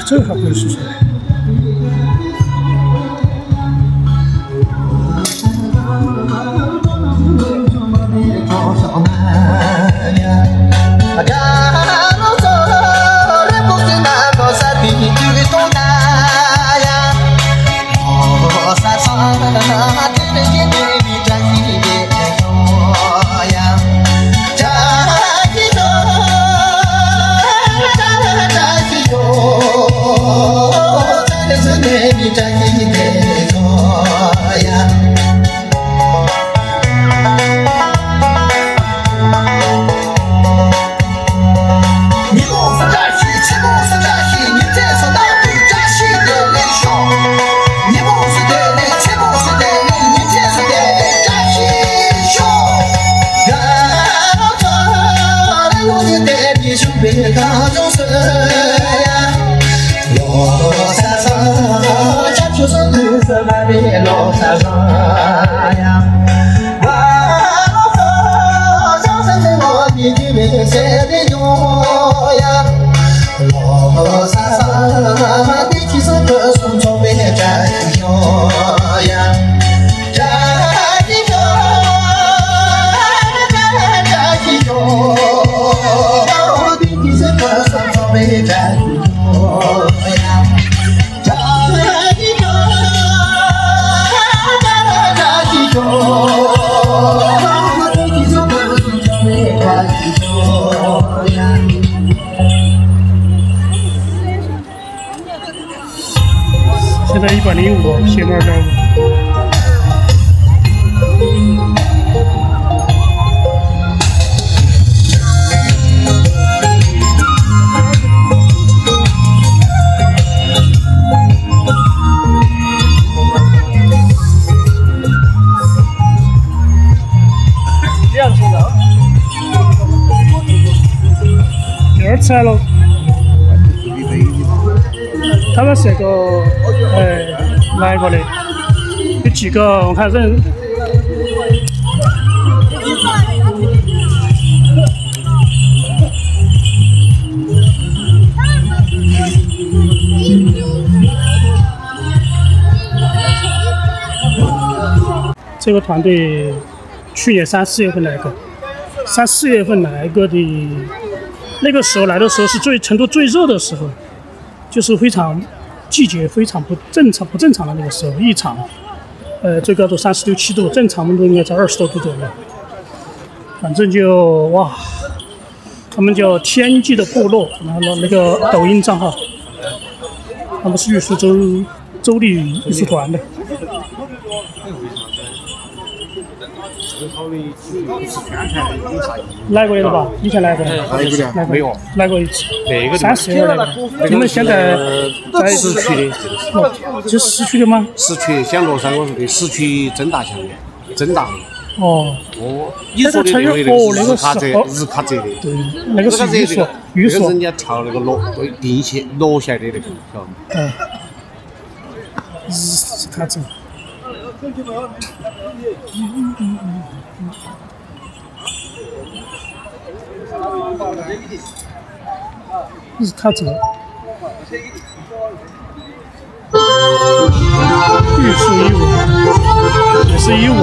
这个还不会说出来。现在105，写2张。第二次来了。他们是个哪一个的？有几个？我看认。这个团队去年3、4月份来过，3、4月份来过的，那个时候来的时候是成都最热的时候。就是非常季节非常不正常的那个时候，异常，最高度36、7度，正常温度应该在20多度左右。反正就哇，他们叫天际的部落，然后那个抖音账号，他们是玉树州立艺术团的。来过的吧？以前来过的。来过没有？来过一次。那个30年来过。你们现在在市区的？是市区的吗？市区像乐山我说的市区增大项目，增大。哦。你说的那个日喀则的。对，那个是寓所。人家朝那个落下来的那个，是吧？嗯。日喀则。日喀则，玉树一文，也是一文。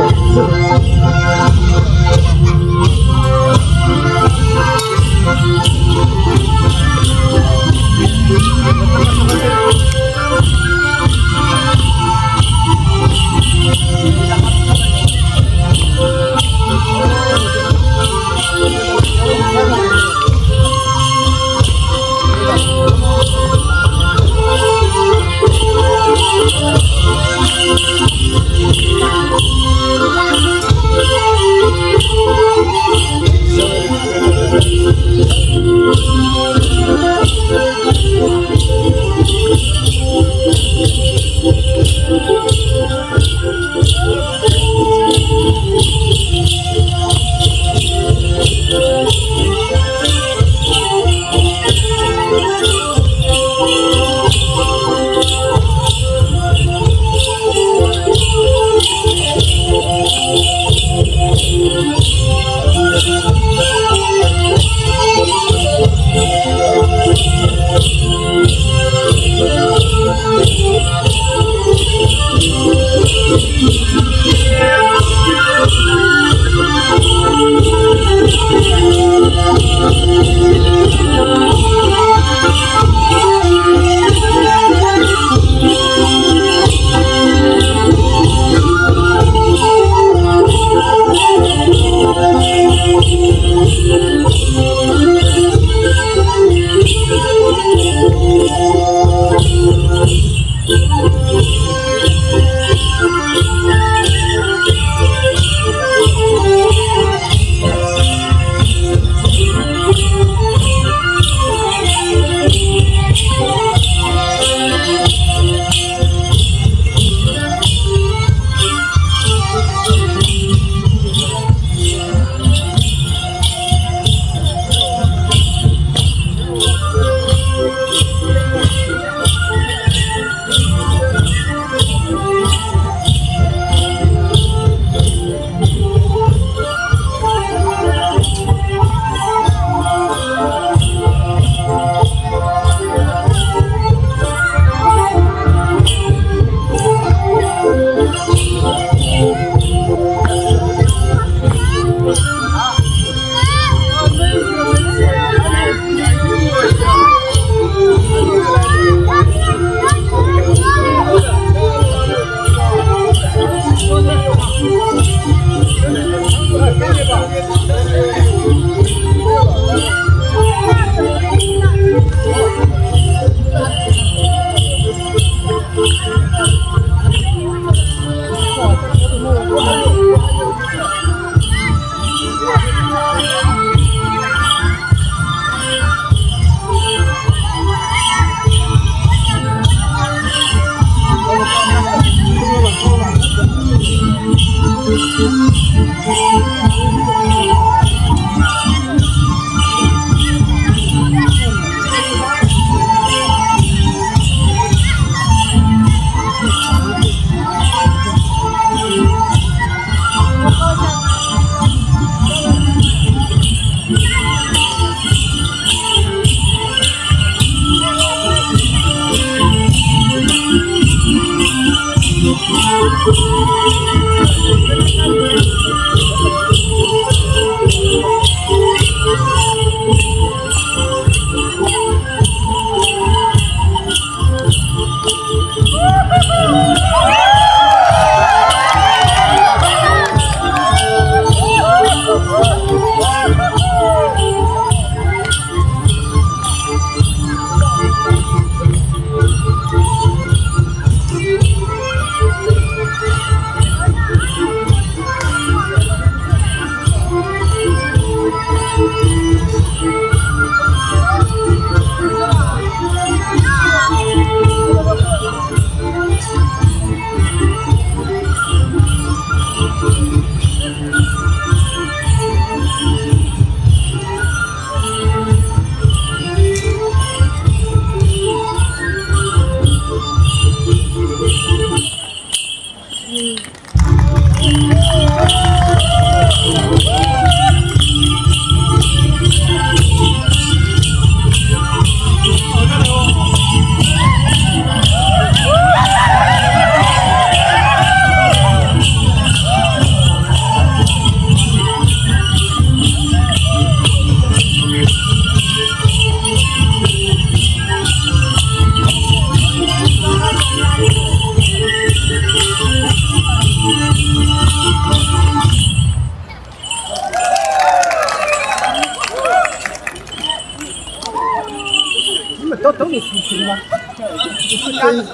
都是熟悉的吗？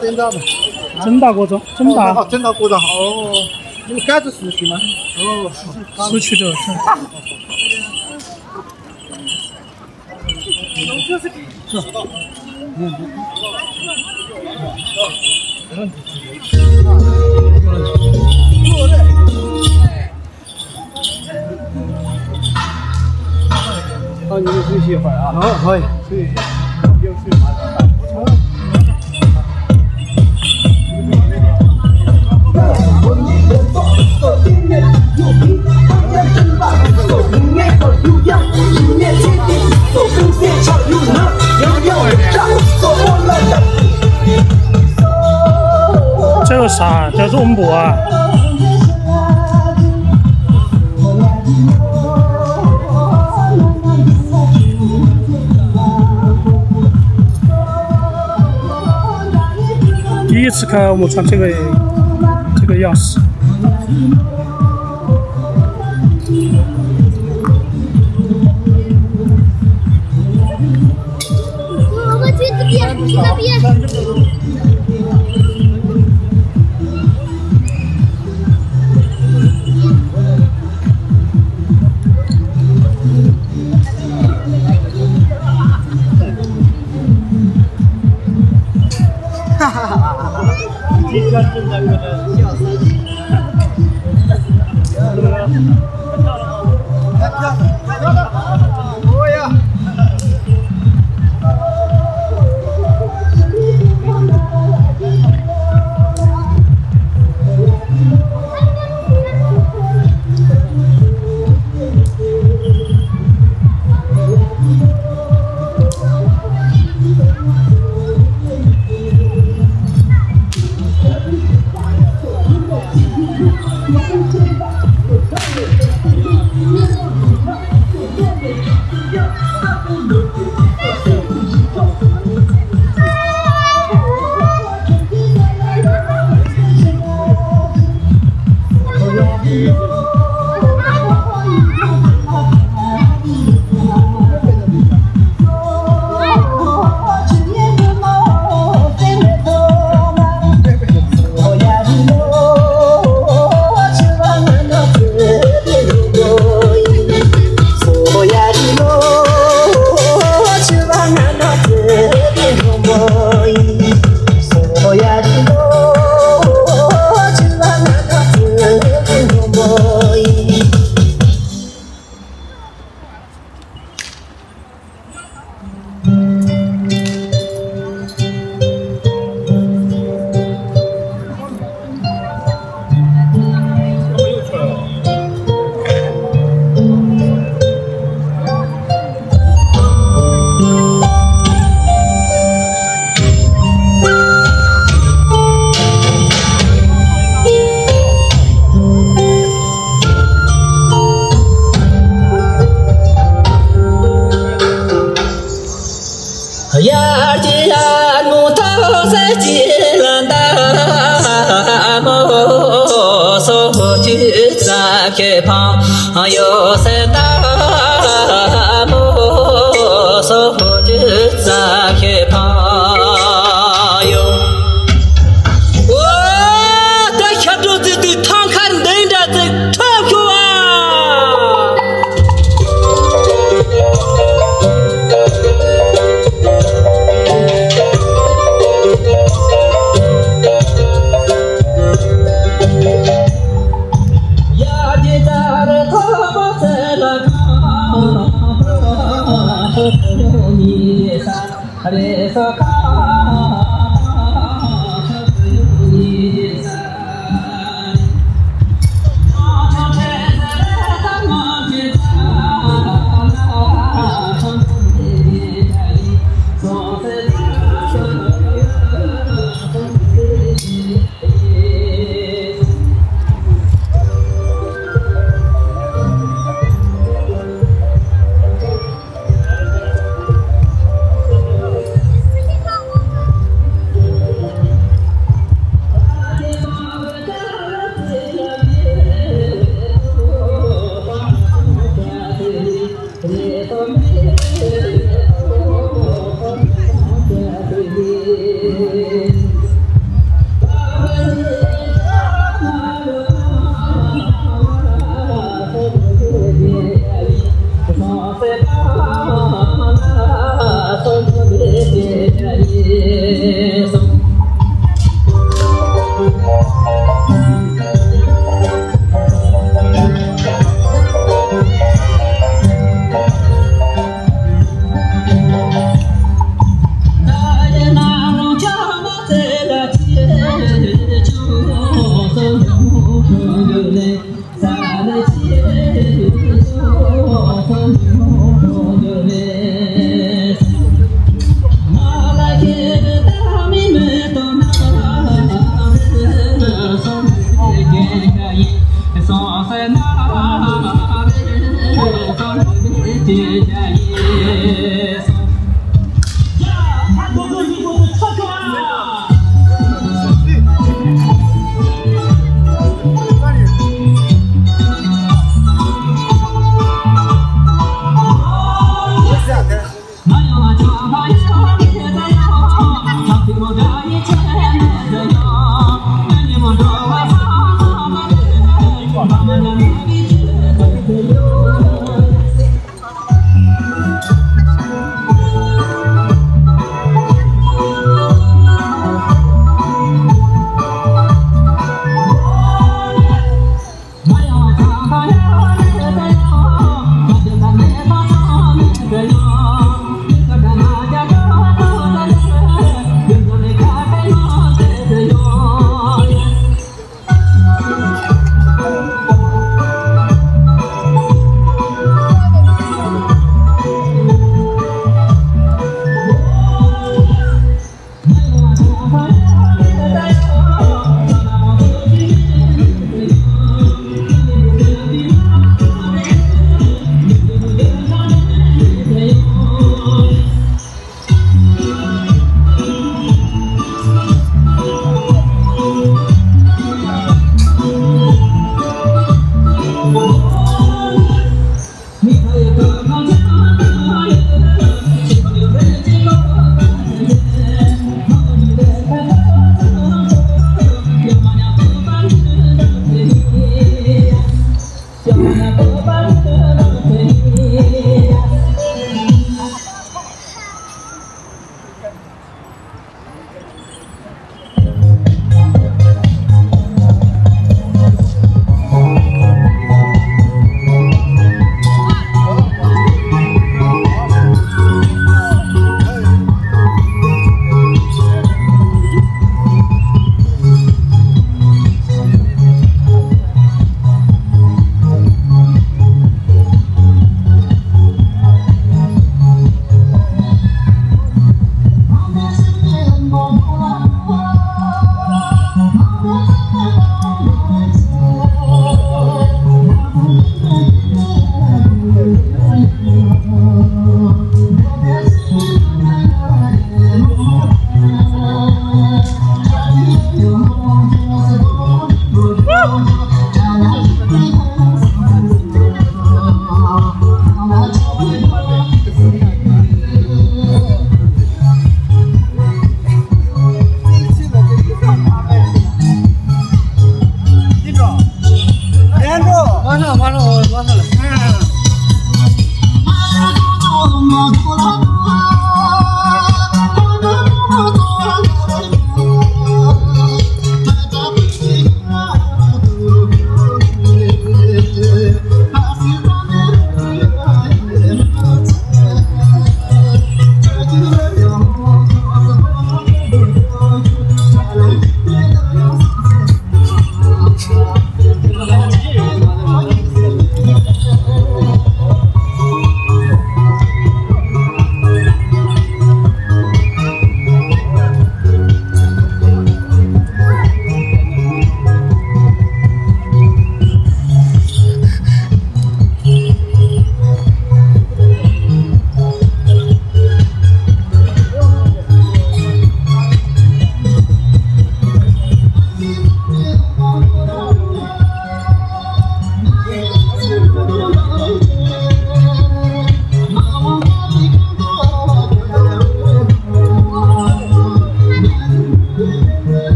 真的吗？真大锅庄，真大。哦，真大锅庄哦。那个杆子熟悉吗？哦，熟悉的。好，你们休息一会儿啊。好，可以。对。这个啥叫肉馍啊？第一次看我穿这个样式。我们去这边，去那边。你看这那个笑死！我呀。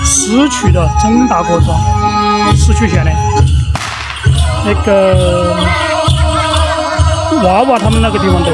市区的正大国庄，市区县的那个娃娃他们那个地方都。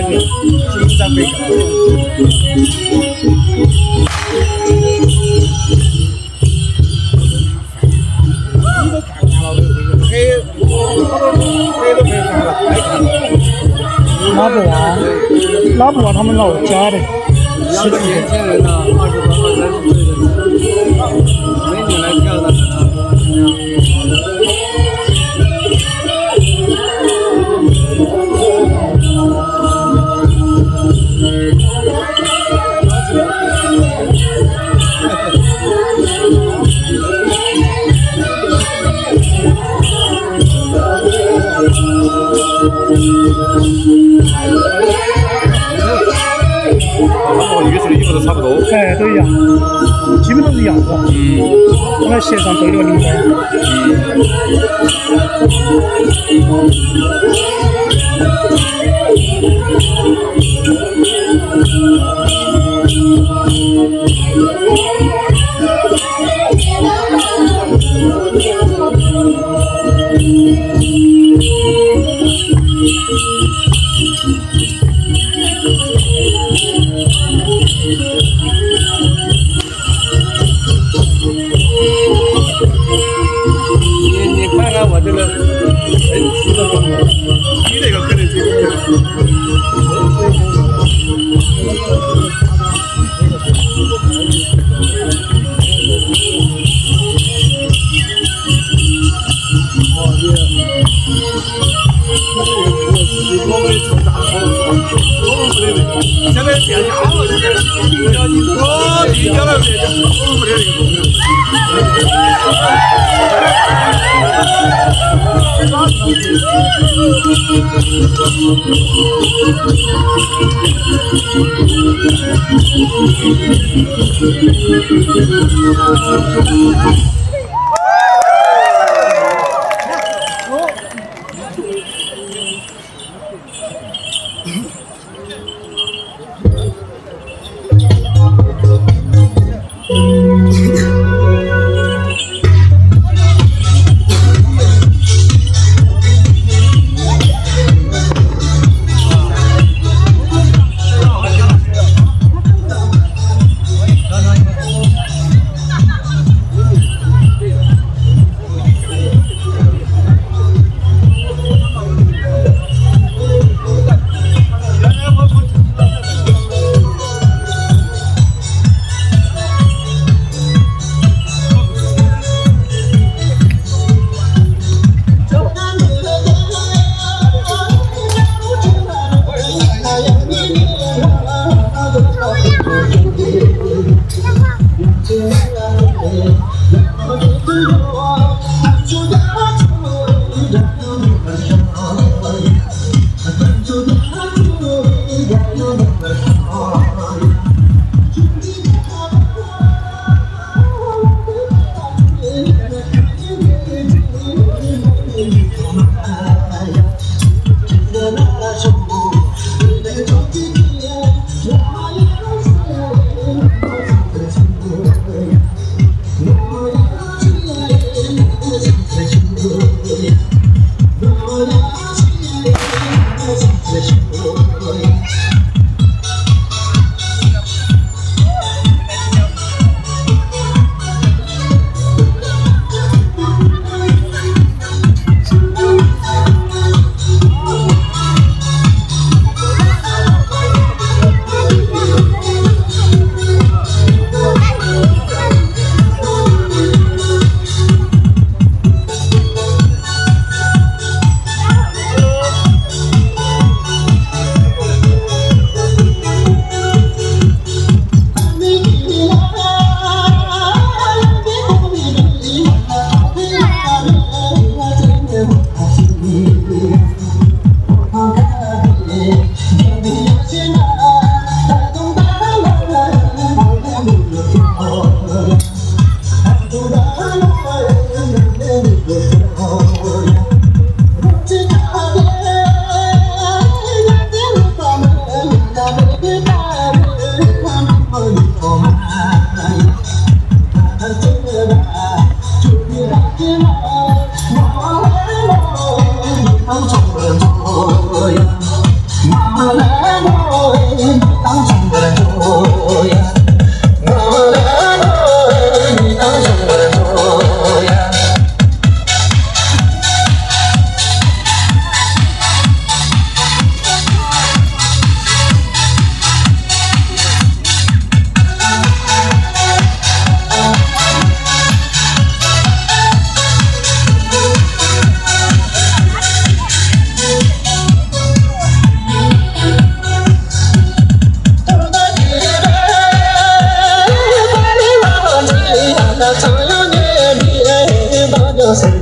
个，经常被搞。拉不完他们老家的，要是年轻人呢，20多岁、30岁的，美女来跳的。预售的衣服都差不多，哎，都一样，基本都是一样的。我们鞋上都有领带。你看看我这个神奇的风格，你这个肯定是。现在变价了，现在低价了，我们不得那个。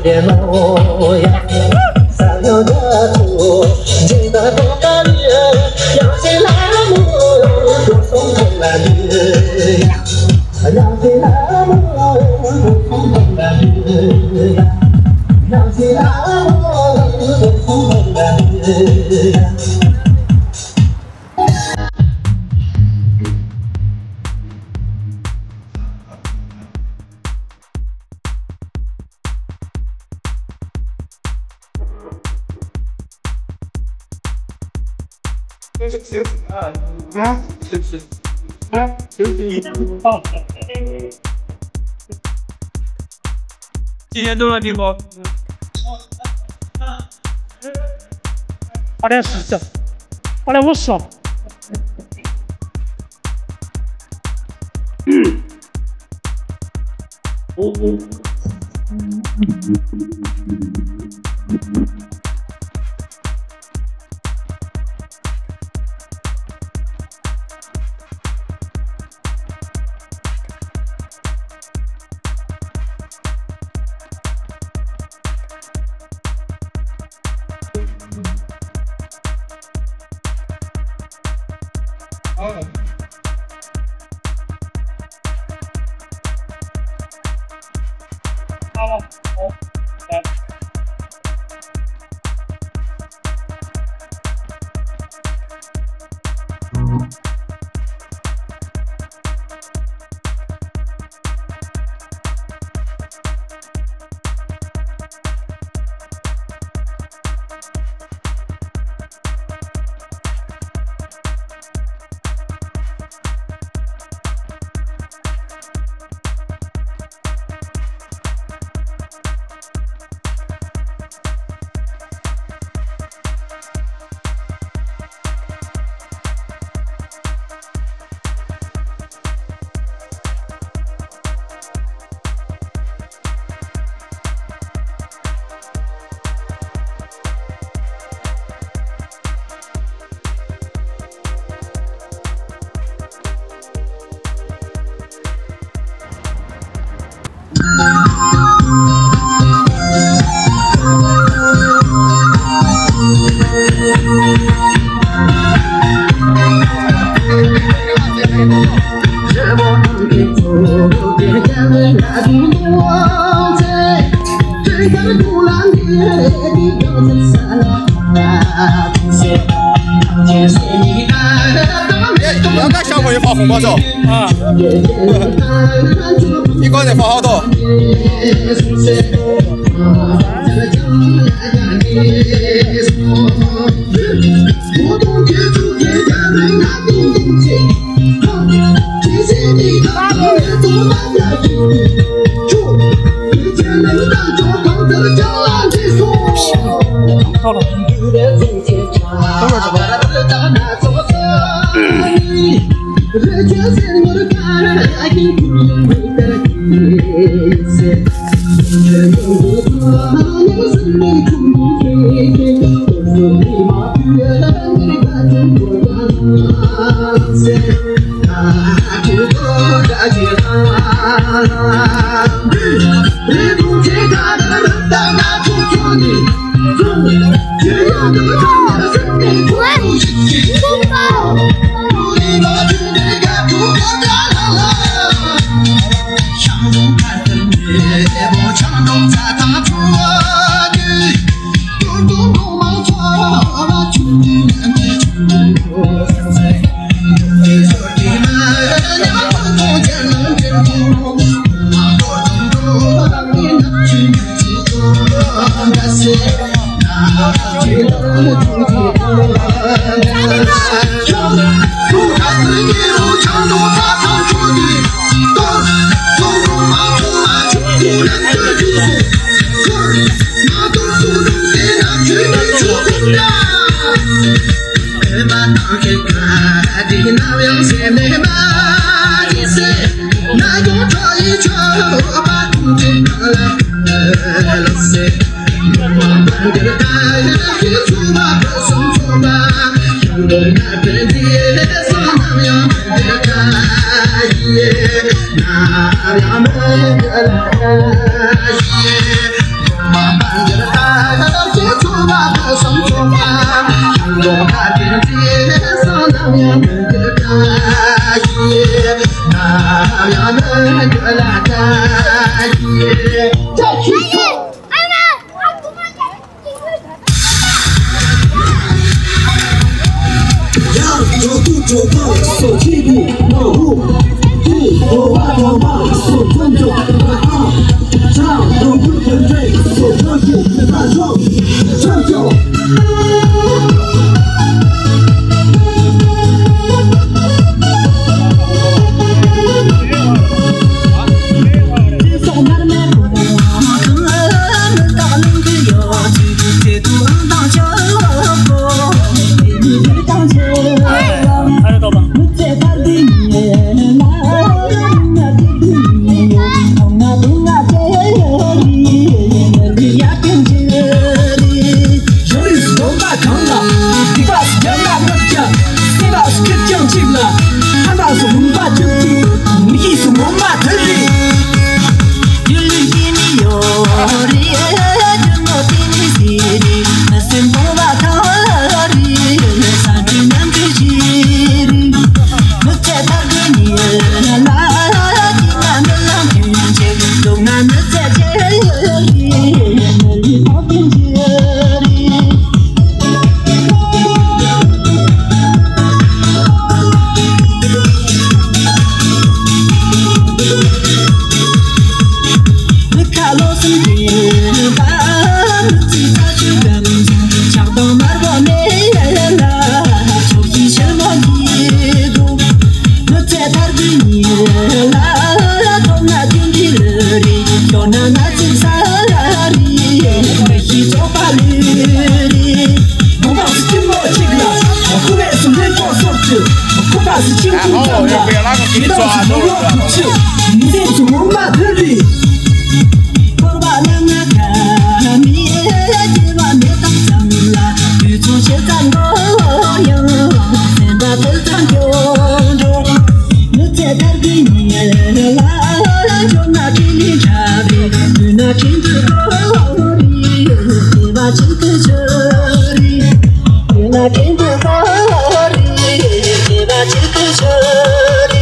的模样。三六的土，记得多个人，要起来么？多松动了日呀，要起来么？多松动了日呀，要起来么？多松动了日呀。 今天动了地方8点40，8点50了。不要给小朋友发红包走啊！一个人发好多。到了。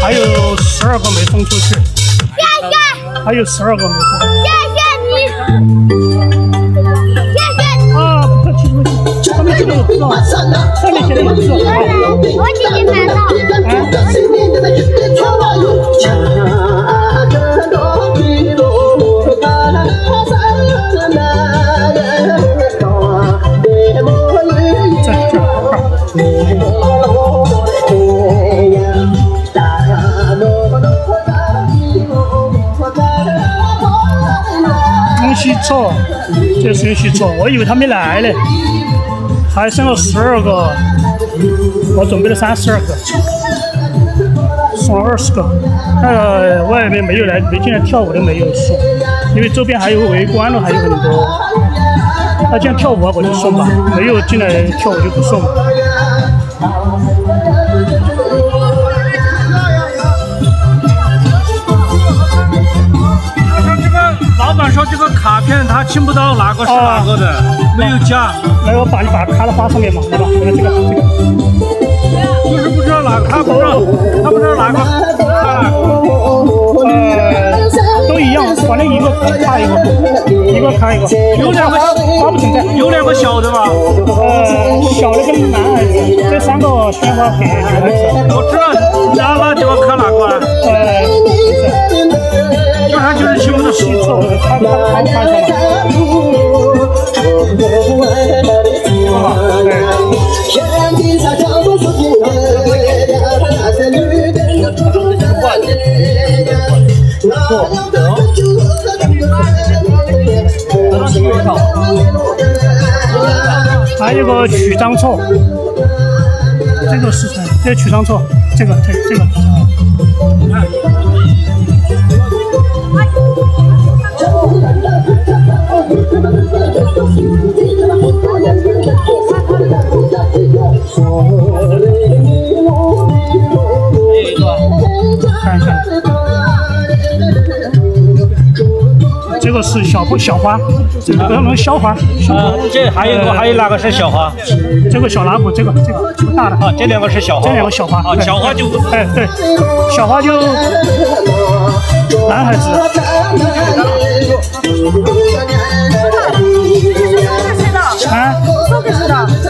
还有12个没送出去，还有12个没送。谢谢你，谢谢你。啊，不客气不客气，上面写的有字啊，上面写的有字啊。我给你买到。东西错，这顺序错，我以为他没来呢，还剩了12个，我准备了32个，送了20个，外面没有来，没进来跳舞的没有送，因为周边还有围观了，还有很多。那这样跳舞啊，我就送吧，没有进来跳舞就不送。老板说这个卡片他听不到哪个是哪个的，没有加。来，我把卡了发上面嘛，来吧，来这个。就是不知道哪个，他不知道哪个。都一样，反正一个卡一个，一个卡一个。有两个花不存在，有两个小的吧？小的跟男孩子，这3个鲜花给女孩子。我知道，那就要看哪个啊？就他就是听不到，记错了，他看上了。还有个曲张错，这个是谁？这曲张错，这个。看一下，这个个是小花，这个那个小花。这还有哪个是小花？这个小拉布，这个大的。啊，这两个是小花。这两个小花。啊，小花就哎对，小花就男孩子。啊，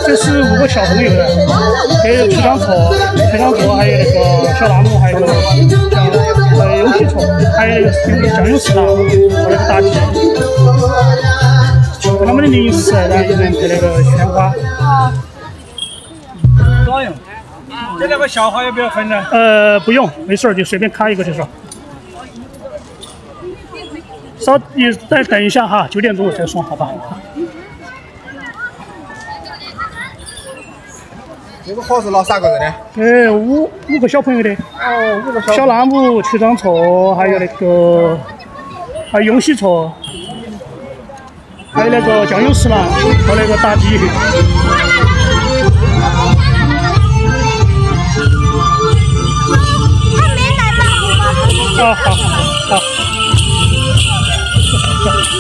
这是5个小朋友的，还有皮长草，还有那个小拉姆，还有游戏虫，还有那个酱油石郎，还有大鸡。他们的零食，然后有人配那个鲜花。多用。这两个小花要不要分呢？不用，没事就随便开一个就是。再等一下哈，9点钟我再送，好吧？这个花是拿啥个人的？5个小朋友的。哦，5个小拉姆、曲张错，还有那个，还有永喜错，还有那个酱油石郎和那个大鸡。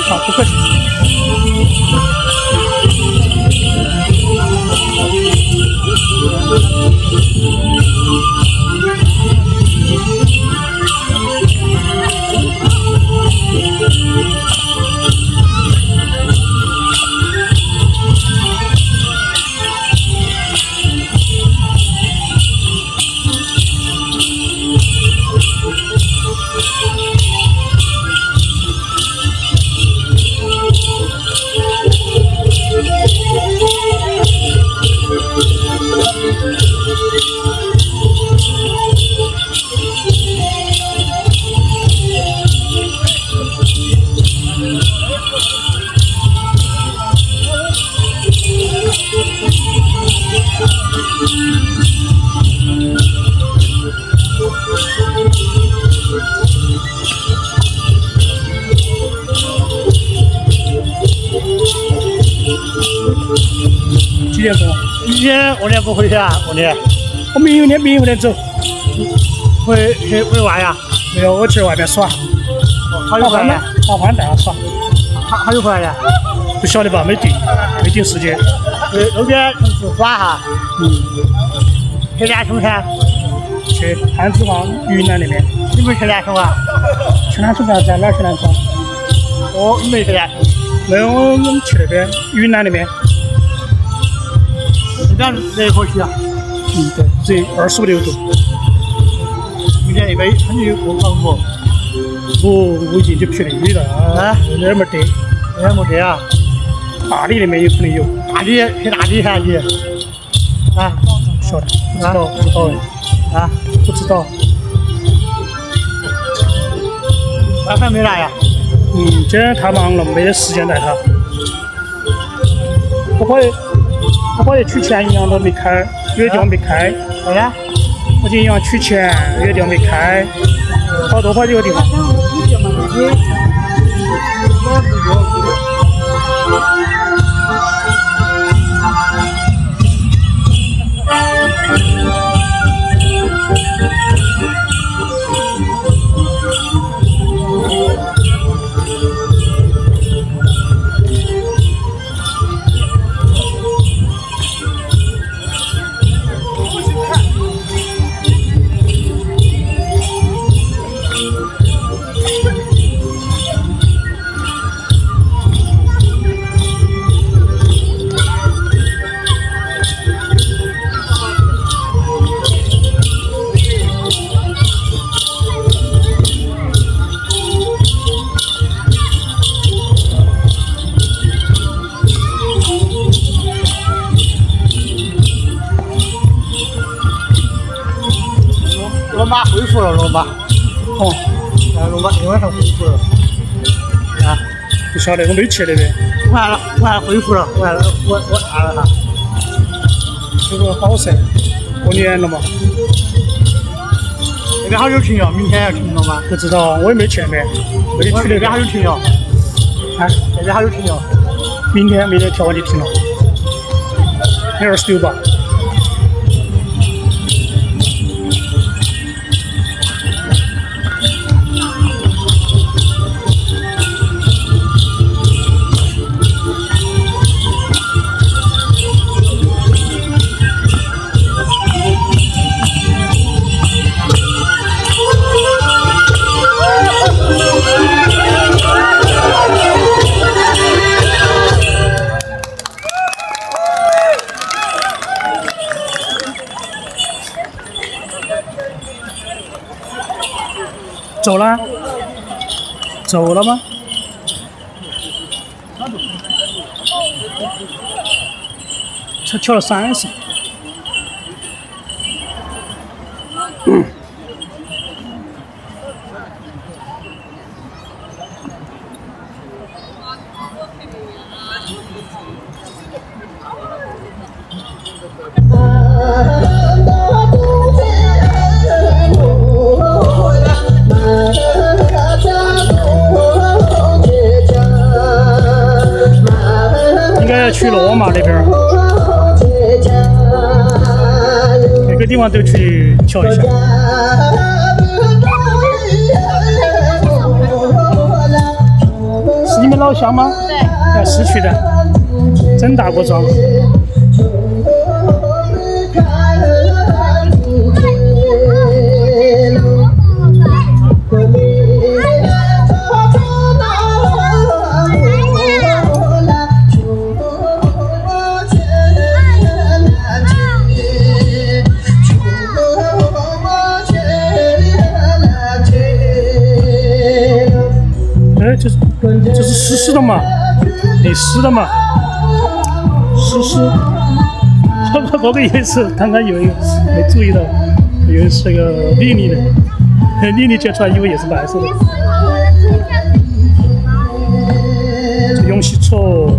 好，不客气。几点钟？今天我俩不回去啊，我明天走。回玩呀？没有，我去外面耍。好久回来？好欢带他耍。好久回来呀？不晓得吧？没定时间。路边去耍哈。去南充噻？去汉子坊云南那边。你不是去南充啊？去南充干啥？哪儿去南充？你没去南充？没有，我们去那边云南那边。那热河区啊？对，热25、6度。明天因为很有过防不？我已经就去那里了啊，那儿没得，没得啊。大理那边有可能有。去大理噻你？啊？晓得？不知道哎。啊？不知道。晚饭没来呀？今天太忙了，没得时间带他。我可以取钱，银行都没开，有的地方没开。啥呀？我去银行取钱，有的地方没开。好多这个地方。龙马恢复了，龙马。哦，龙马今晚上恢复了。啊？不晓得，我没去那边。我还恢复了，我按了哈。这个好噻，过年了嘛。那边好久停了，明天要停了吗？不知道，我也没去那边。没得去那边好久停了。啊？那边好久停了。明天调完就停了。26吧。走了？走了吗？才跳了30。应该要去罗马那边，每个地方都去跳一下。是你们老乡吗？对，在市区的，真大锅庄。哎，这是湿湿的嘛，李斯的嘛，湿湿。我以为是刚刚有一个没注意到，以为是个丽丽的，丽丽接出来以为也是白色的。这用西错。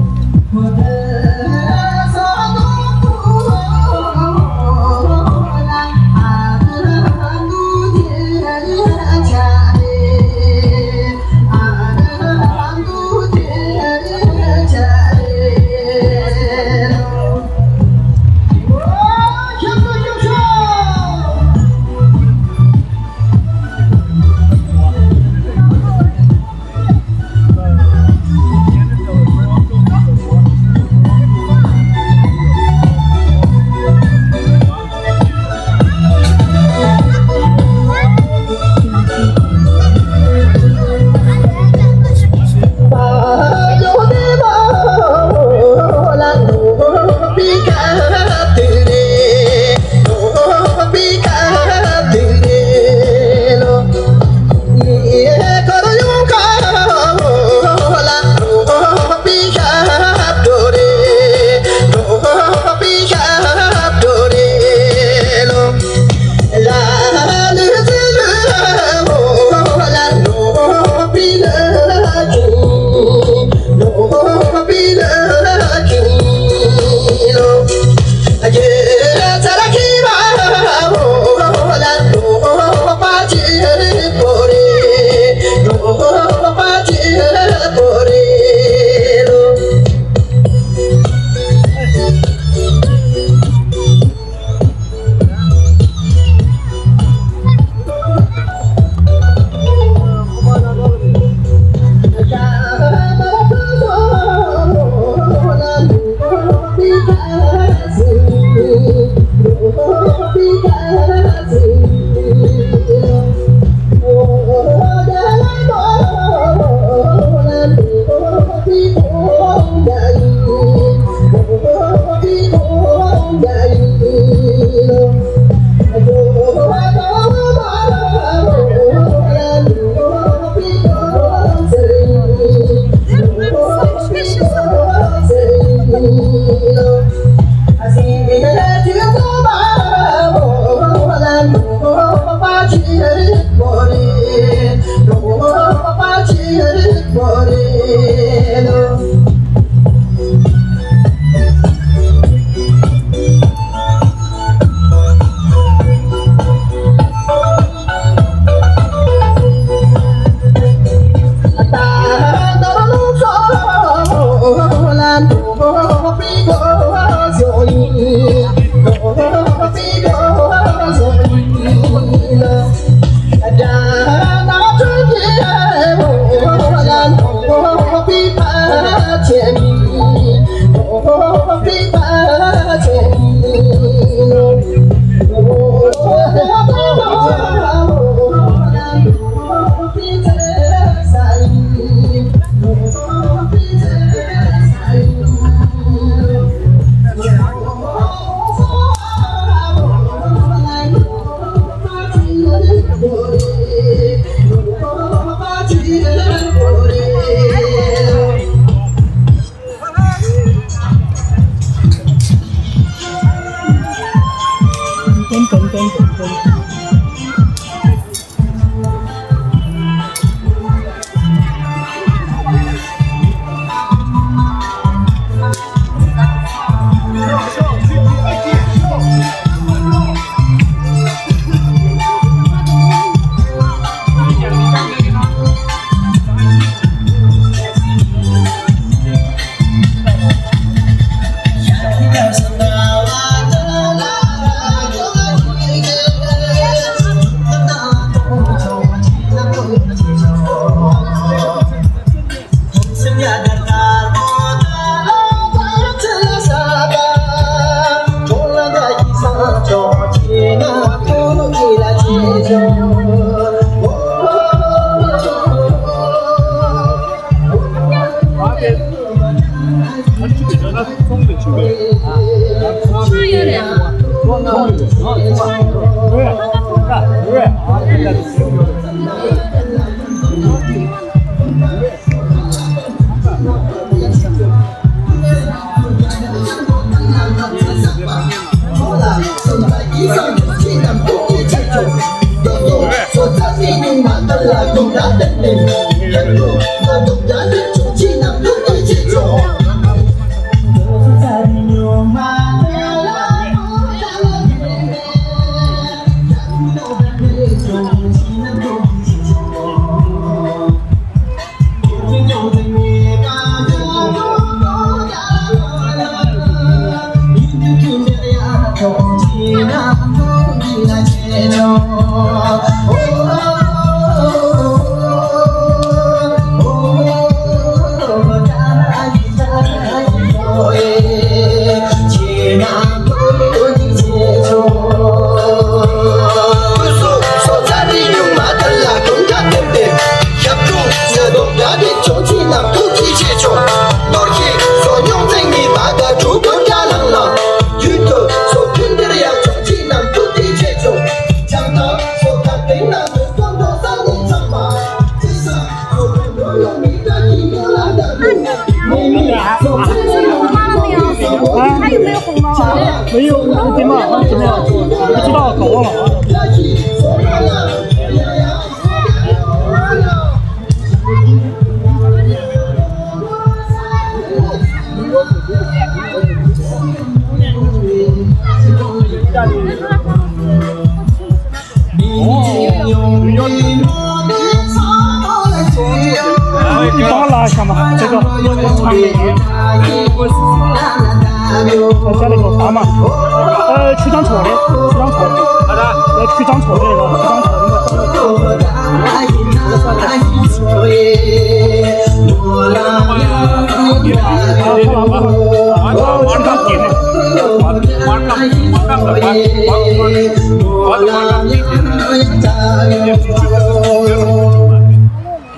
没有，对吗？怎么样？不知道，搞忘了啊。你帮我拉一下嘛，这个长美鱼。加那个砝码，曲张错的，曲张错的，好的，曲张错的那个，曲张错的。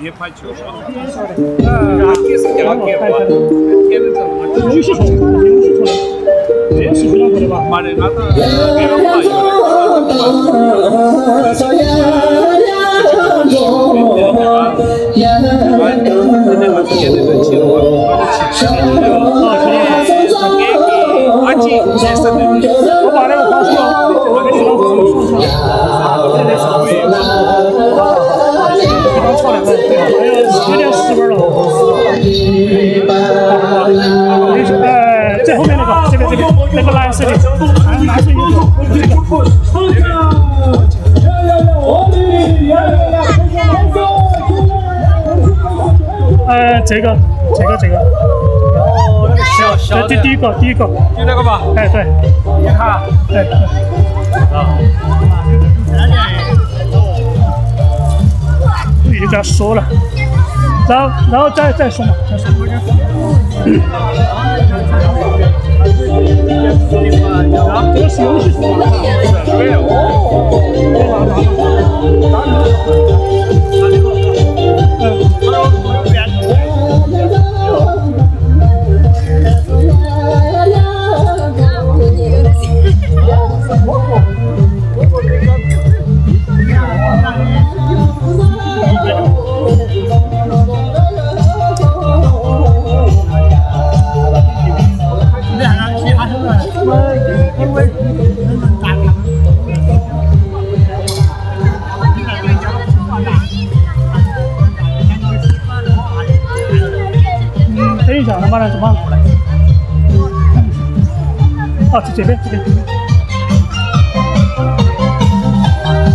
也拍球上，也是这样给我，天天这么。有些错，有些错的，这是非常错的吧？妈的，那给了我我把那个花束，我给徐老师送上。错两个，对吧？有点失味了。最后面那个，这个那个蓝色的，蓝色有这个。这个。第一个。就那个吧。哎，对。你看。对。就给他说了，然后再说嘛，再说。这个是游戏说嘛？等一下，我马上过来。哦，这边。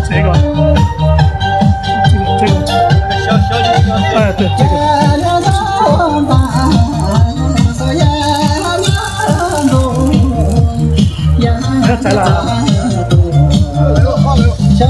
这个。哎，对，这个。在哪？这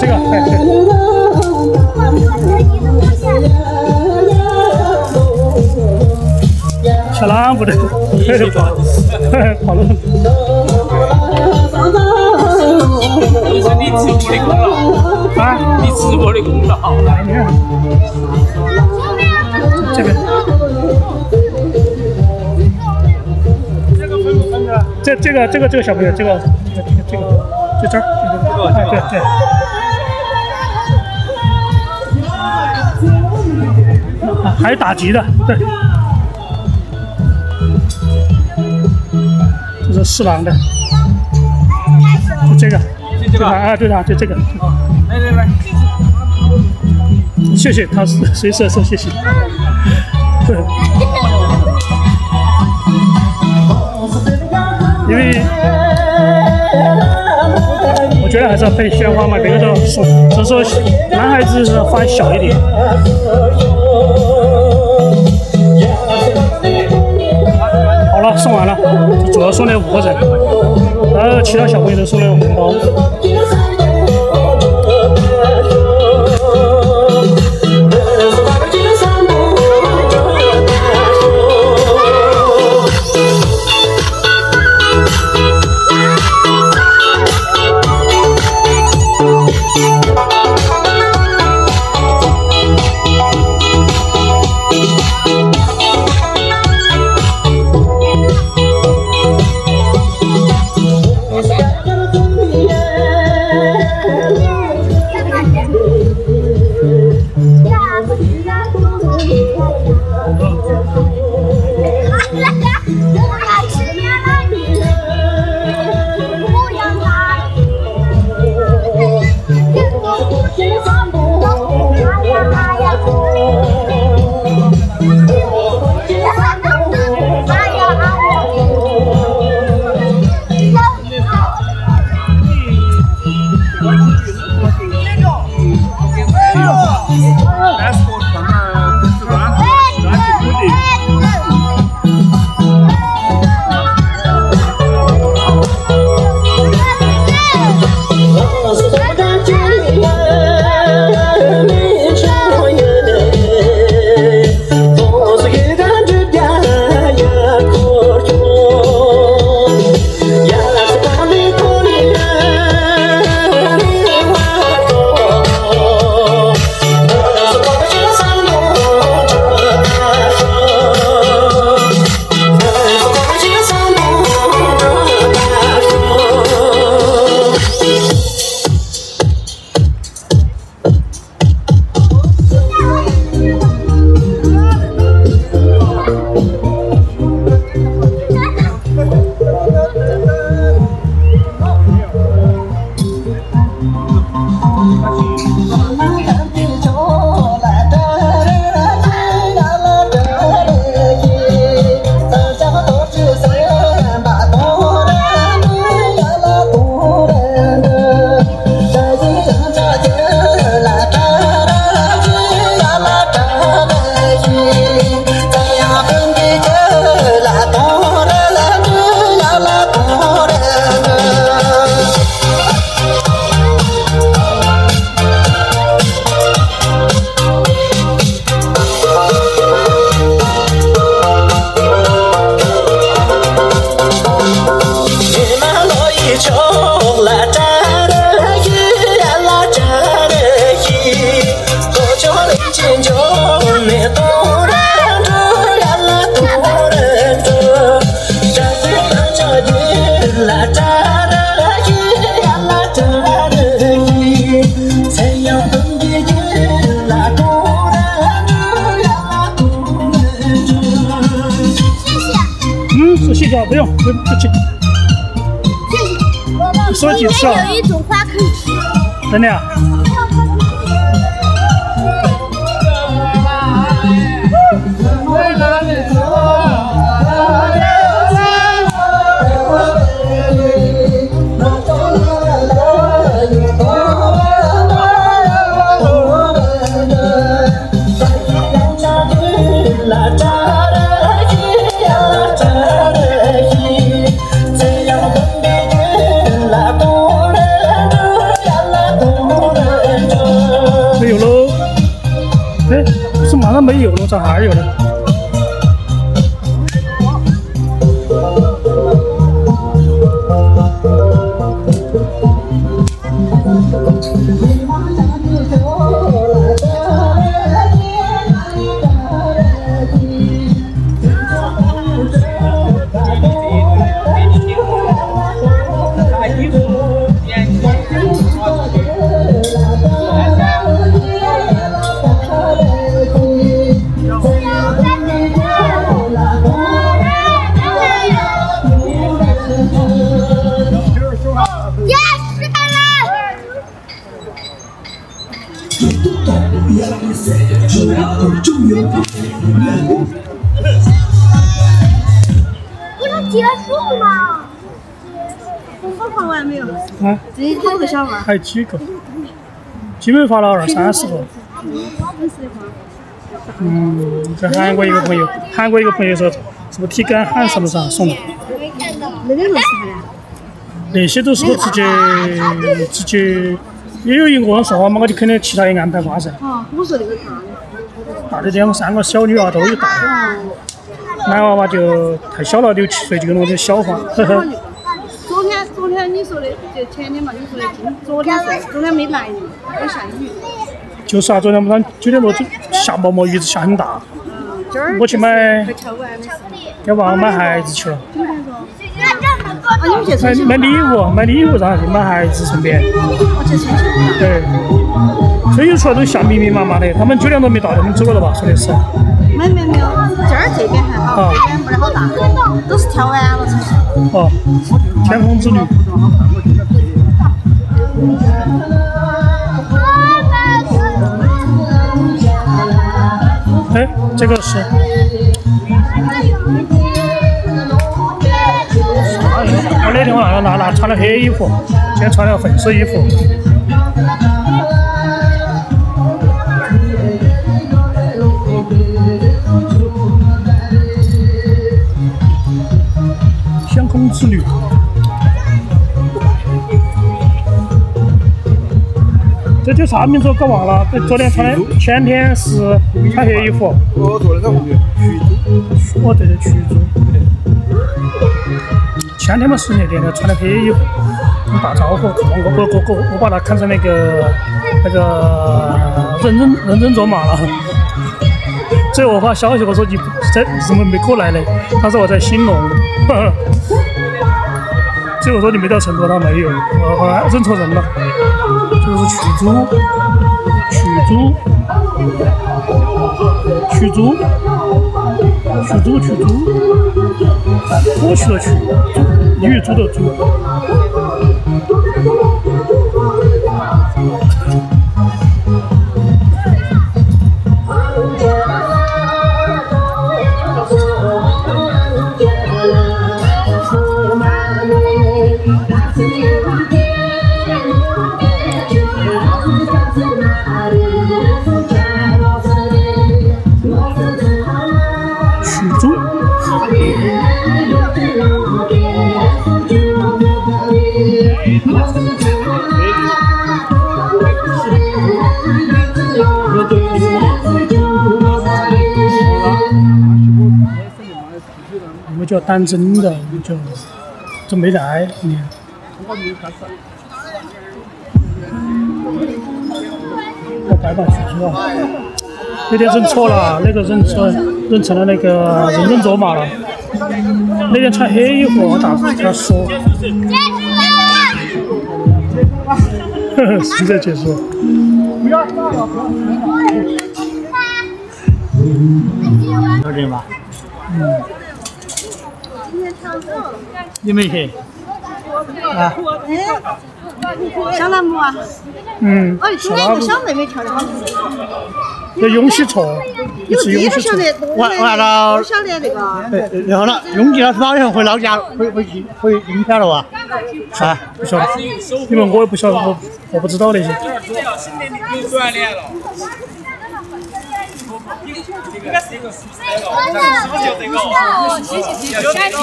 个，小狼不对，跑了。师傅的功劳。你看，这个，这个小朋友，这个，就这儿，哎，对对。还有打击的，对。这是4郎的，就这个，啊，对的，就这个。来，谢谢，他是谁说谢谢。因为我觉得还是要配鲜花嘛，别个都送，只是说男孩子是放小一点。好了，送完了，主要送了5个人，然后其他小朋友都送了红包。谢谢，不用，不请。你说几次啊？有一种花可以吃。真的呀？没有喽，哎，是马上没有了，咋还有呢？不是结束吗？红包发完没有？啊，这几个小娃。还有几个？基本发了20-30个。在韩国一个朋友说，是不体感函什么上送的？那个是啥呀？那些都是我直接，也有一个人说嘛，我就肯定其他也安排发噻。哦，我说那个大的这样3个小女娃都有带，男娃娃就太小了，6、7岁就跟我这小化。昨天你说的，就前天嘛，你说的昨天没来呢，没下雨。就是啊，昨天晚上9点多就下毛毛雨，一直下很大。我去买给娃娃买鞋子去了。买礼物，然后去买鞋子顺便。对，所以出来都下密密麻麻的，他们9点多没到，他们走了吧？说的是。没有，这边还好，这边不是好大，都是跳完了才是。哦，天空之旅。哎，这个是。我那天晚上拿穿了黑衣服，今天穿了粉色衣服。天空之旅。这叫啥名字？我搞忘了。昨天穿的，前天是穿黑衣服。我做的在后面。徐州。哦，对，衢州。对。前天嘛是那天穿的黑衣服，打招呼，我把他看成那个认真做嘛了。最后我发消息，我说你怎么没过来呢？他说我在兴隆。最后我说你没到成都，他没有，后来认错人了。这个是衢州，过去的衢，女猪的猪。我叫单真的，就没来。你看，我白把衢州啊，那天认错了，那个认成了那个认真做嘛了。那天穿黑衣服，我打算跟他说。现在结束。不要闹了，有人吧？你没去？啊？小栏目啊？哎，昨天一个小妹妹跳的好。那永喜错，一次永喜错。完了。我晓得那个。然后呢，永吉老师好像回老家，回应天了啊？啊，不晓得，因为我也不晓得，我不知道那些。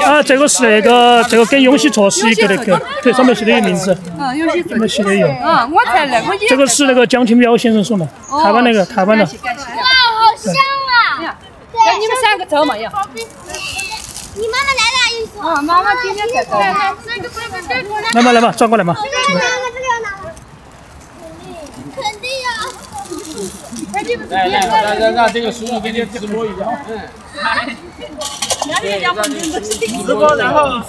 啊，这个是这个跟永喜错是一个那个，对，上面写的有名字。永喜上面写的有。我才那个也。这个是那个蒋廷彪先生送的，台湾的。哇，好香啊！对，你们3个走嘛要。你妈妈来了，意思。妈妈今天才走。来吧，转过来嘛。肯定呀。来，让这个叔叔给你直播一下。直播，然后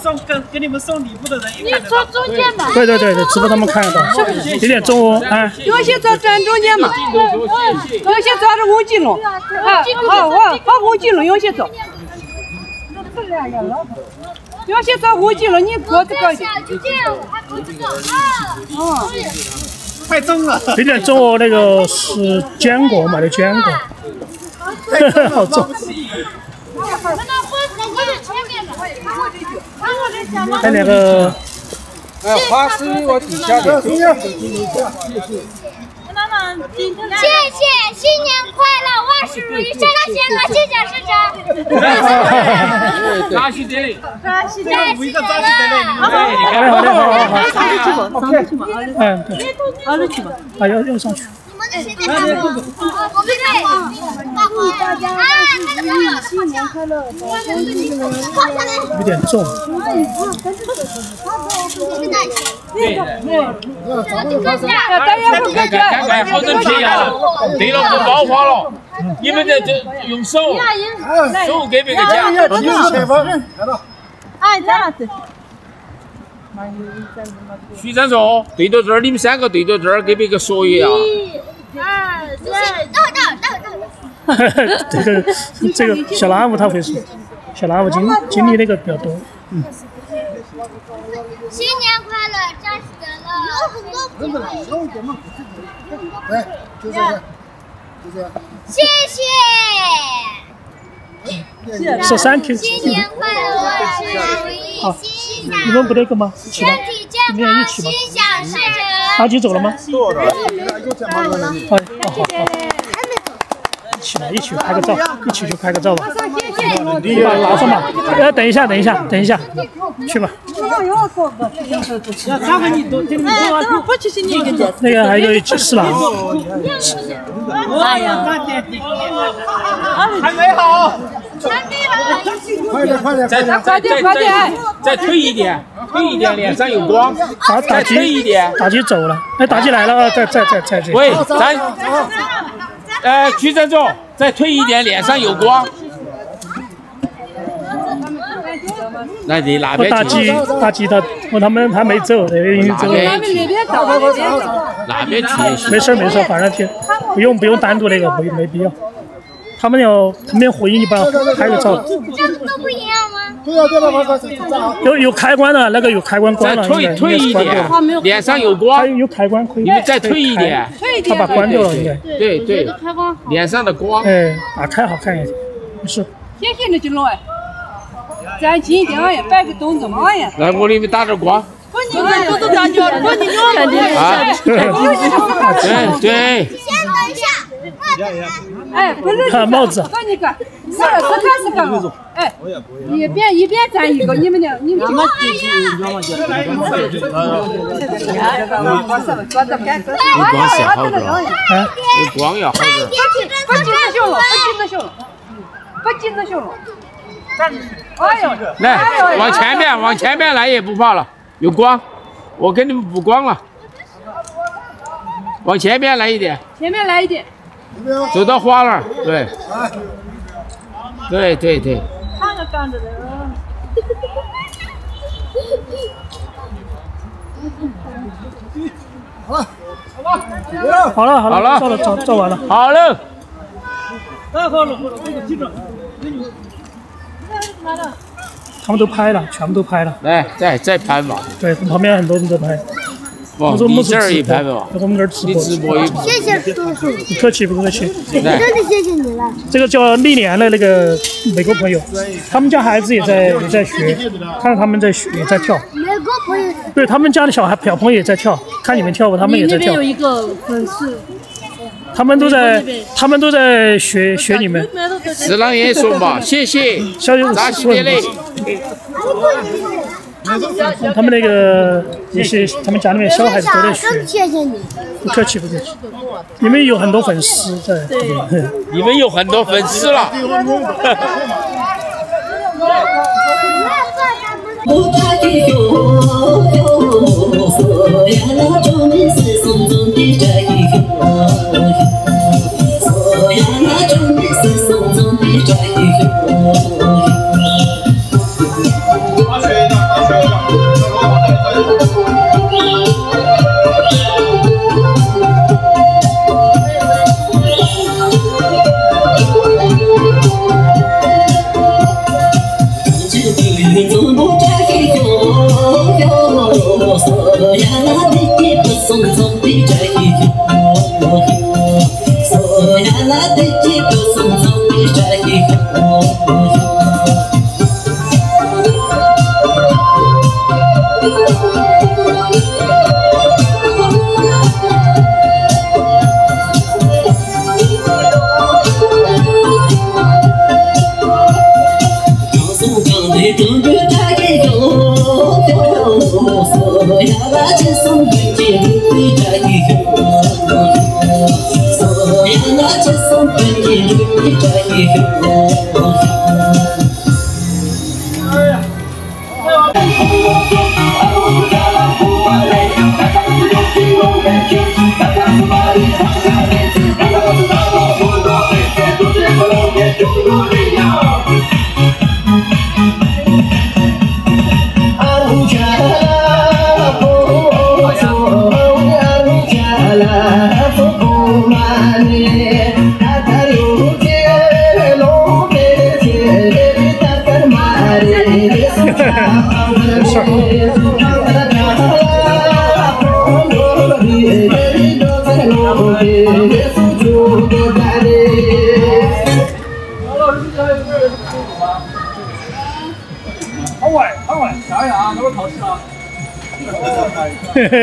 给你们送礼物的人也看得到。你坐中间吧。对，直播他们看得到。几点钟哦？啊。有些坐正中间嘛，有些坐着5级龙，好5级龙，有些坐。有些坐5级龙，你个子高一点。太重了。有点重哦，那个是坚果，买的坚果，好重。还两个。花是我底下的。谢谢，新年快乐，万事如意，身体健康，心想事成。扎西德勒，一个扎西德勒。好的，嗯，对，好了去吧。啊，要上去。我们谁在干嘛？我们在。新年快乐，有点重。赶快，好整皮呀！对了，不爆花了，你们这用手给别个夹。哎，这样子。徐峥说：“对到这儿，你们3个对到这儿，给别个说一下。1、2、3，等。这个小蓝舞他会说，小蓝舞经历那个比较多，嗯。新年快乐，扎西德勒。谢谢。说3Q。新年快乐，万事如意，心想。你们不那个吗？起吧，身体健康，心想事成。阿吉走了吗？好。一起拍个照，一起去拍个照吧。你把拿上吧。等一下，去吧。那个还有一只4郎。哎呀，还没好。快点！再退一点，脸上有光。再退一点。大吉走了，哎，大吉来了，再。喂，徐峥总，再退一点，脸上有光。那你哪边？大吉他们还没走，已经走了。哪边去？没事，反正不用单独那个，没必要。他们要回应，你帮拍个照。这样都不一样吗？有开关的，那个有开关关了。再退一点，脸上有光。有开关可以。你们再退一点。他把关掉了，应该。对，脸上的光。哎，打开好看一点。没事。谢谢你，金龙哎，咱近一点哎，摆个动作嘛呀。来，我给你们打点光。你看，都打脚，你对。先等一下。哎，不是。看帽子。看你个，是开始干了。哎，一边站一个，你们。光要好点。不急着修了。哎呦，来，往前面来也不怕了，有光，我给你们补光了。往前面来一点。走到花那儿，对。看着干着的。好了，照完了。好了。他们都拍了，全部都拍了。来，再拍吧。对，旁边很多人在拍。你这儿也拍吧。我们这儿直播。谢谢叔叔。不客气。真的谢谢你了。这个叫历年的那个美国朋友，他们家孩子也在学，看到他们也在跳。美国朋友。对他们家的小朋友也在跳，看你们跳舞，他们也在跳。那边有一个粉丝。他们都在学你们。4郎爷说吧，谢谢。扎西德勒。他们那个也是，他们家里面小孩子都在学。谢谢你。不客气。你们有很多粉丝在。你们有很多粉丝了。呀，你的不松松的这一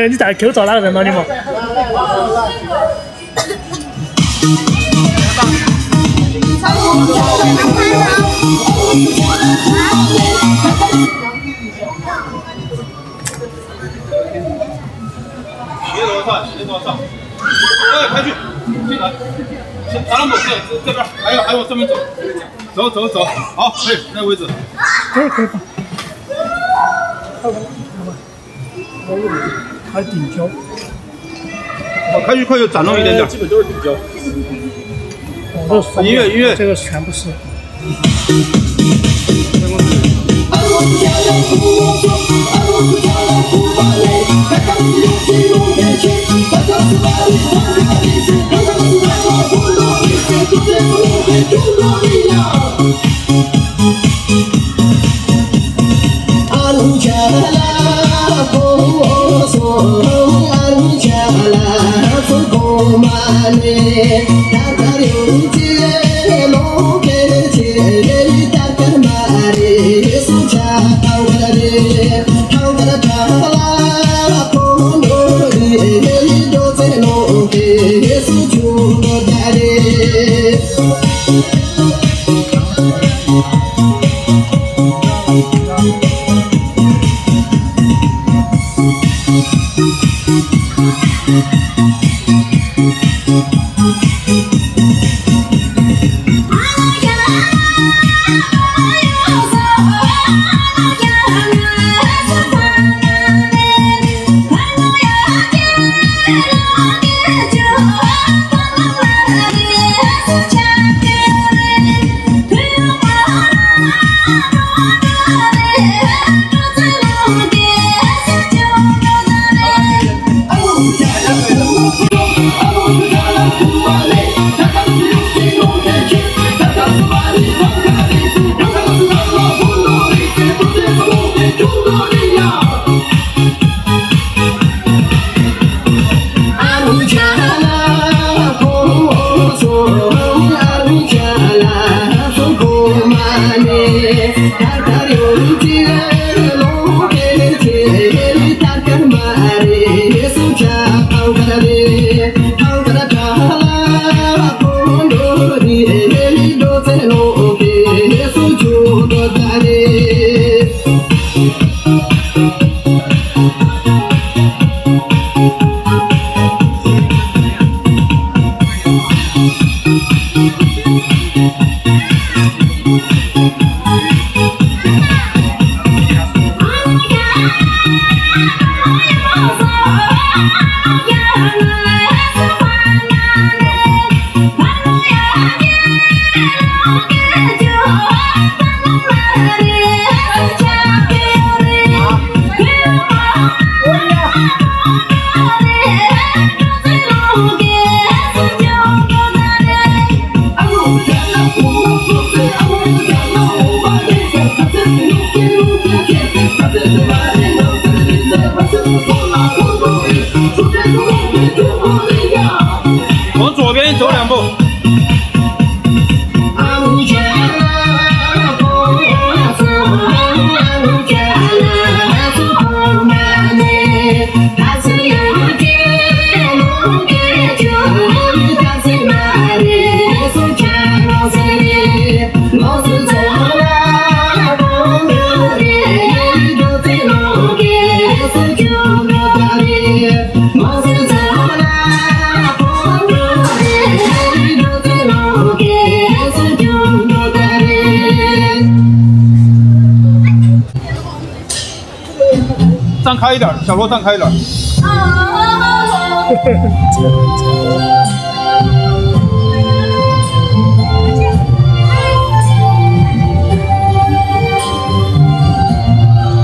你在 Q 找哪个人嘛？你们？斜多少？哎，开去，进来，咱们这边还有这边走，好，可以，那个位置。可以吧？还顶胶。好，开去快点展露一点点。基本都是顶胶。音乐，这个全部是。往左边走2步。Thank you. 站开一点，小罗站开一点。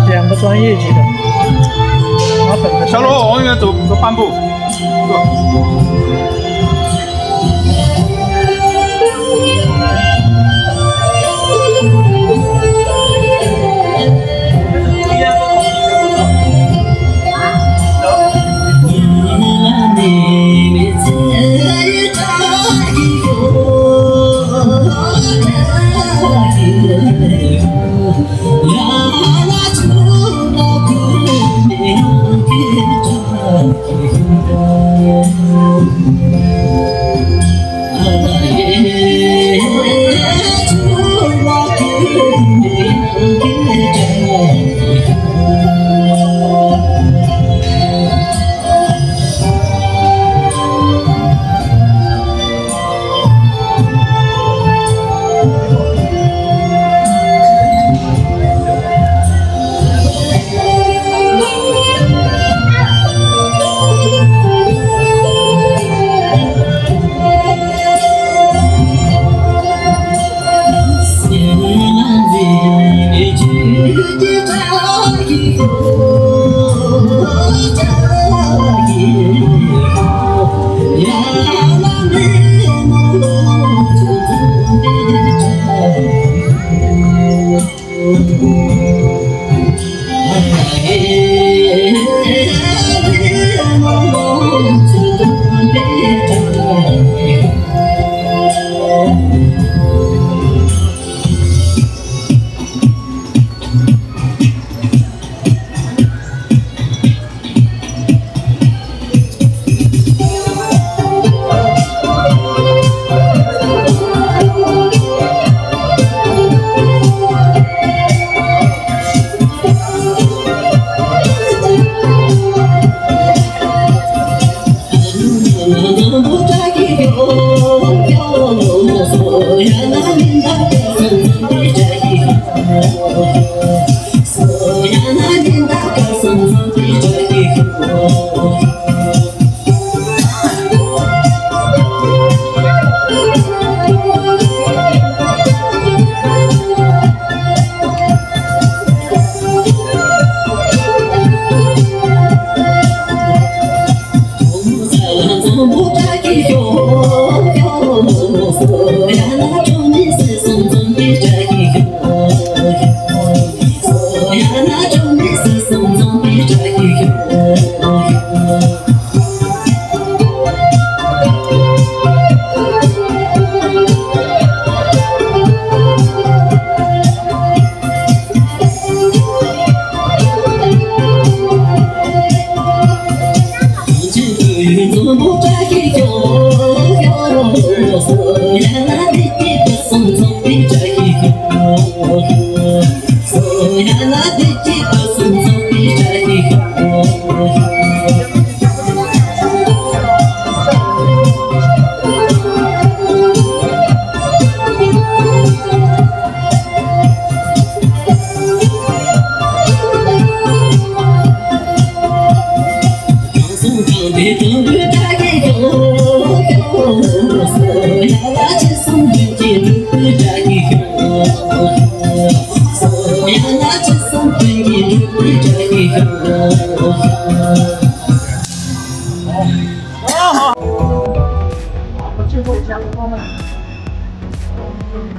2个专业级的，拿本的。小罗往那边走半步，走。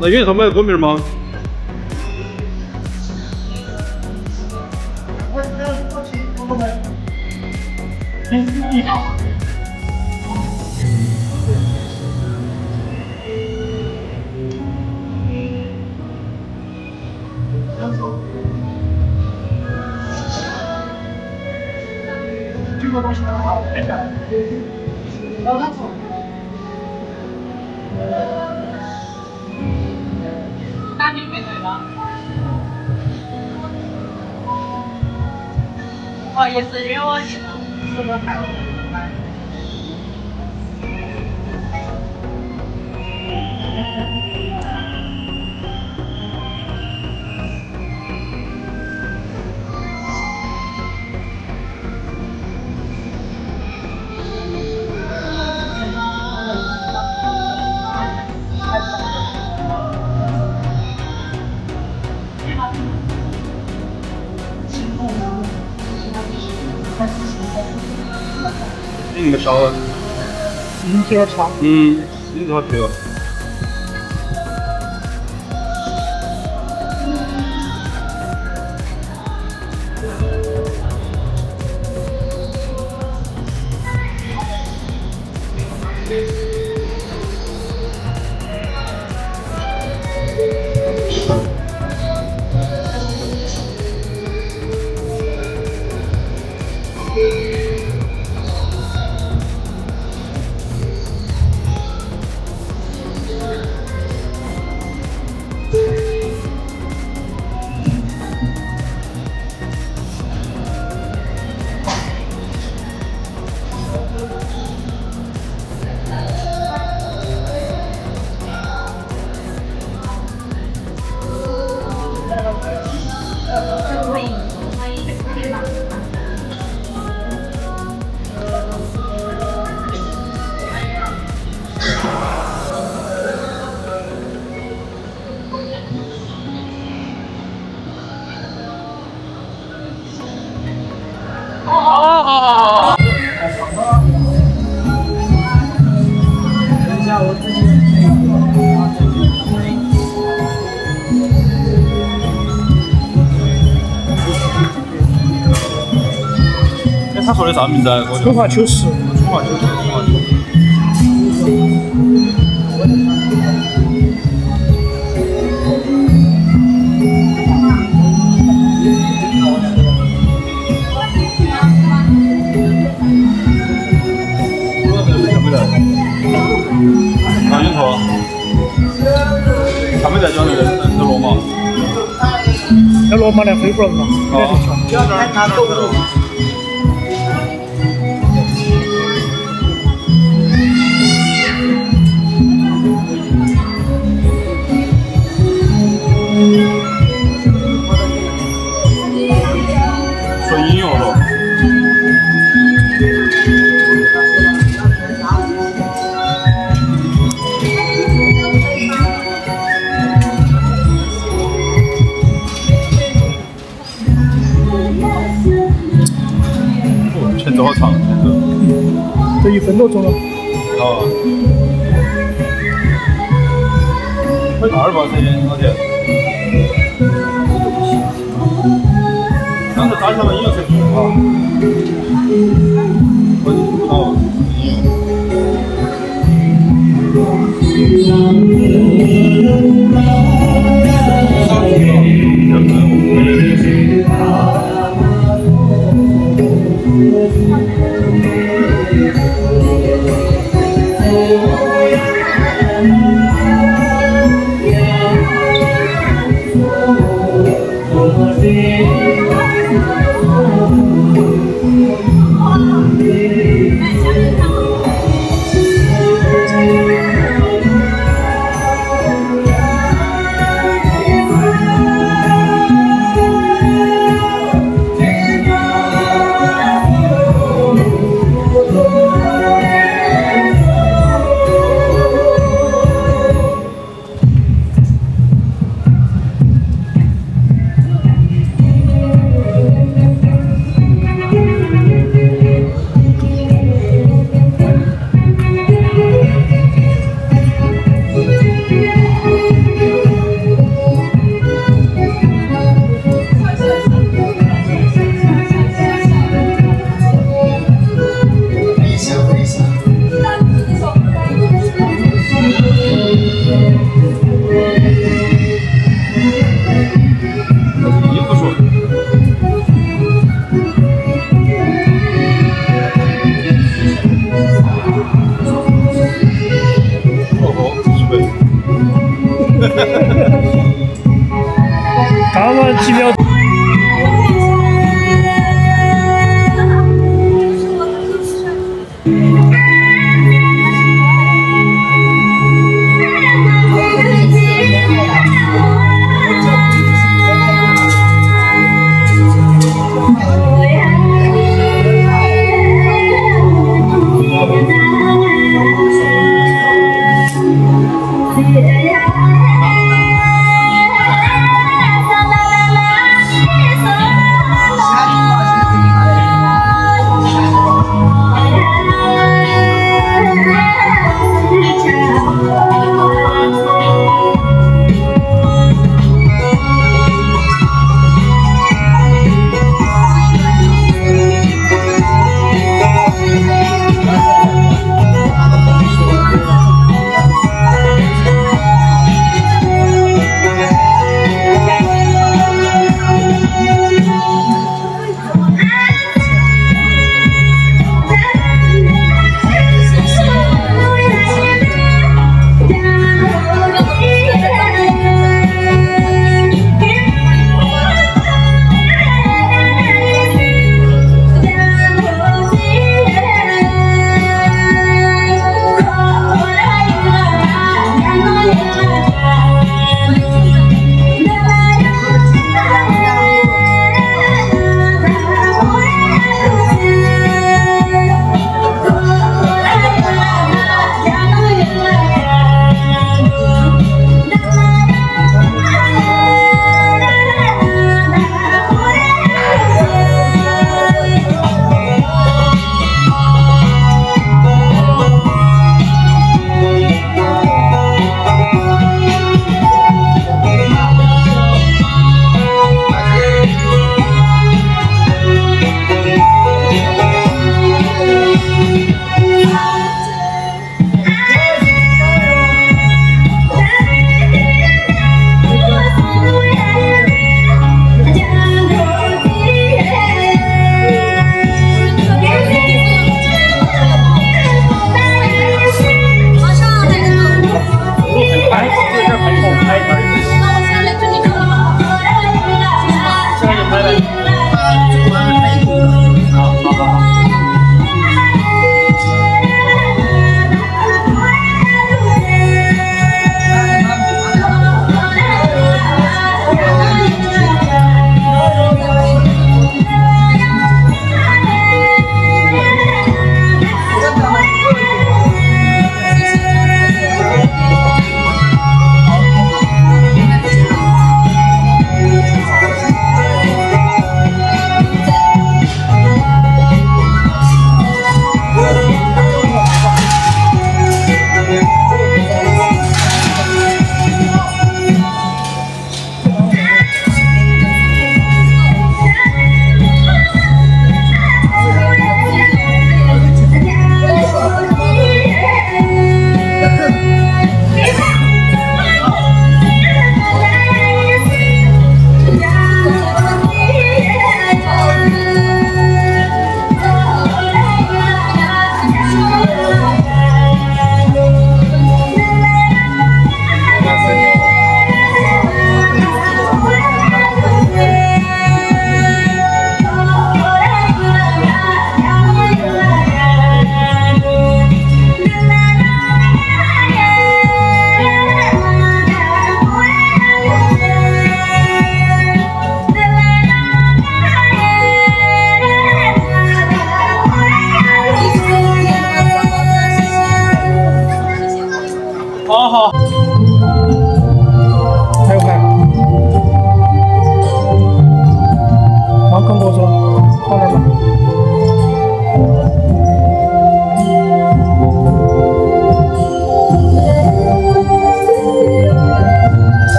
那乐团没有歌名吗？这个东西很好，大牛没对吗？哦，也是因为我是个海。你那个烧的。今天炒。嗯，今天好吃哦。 他说的啥名字啊？春华秋实。春华秋实，春华秋实。哪里头？他们在叫那个罗马。那罗马来恢复了嘛？说音乐了。 前奏好长，前奏。都1分多钟了。哦。2把时间，老铁。刚才打下来音乐才听啊。哦。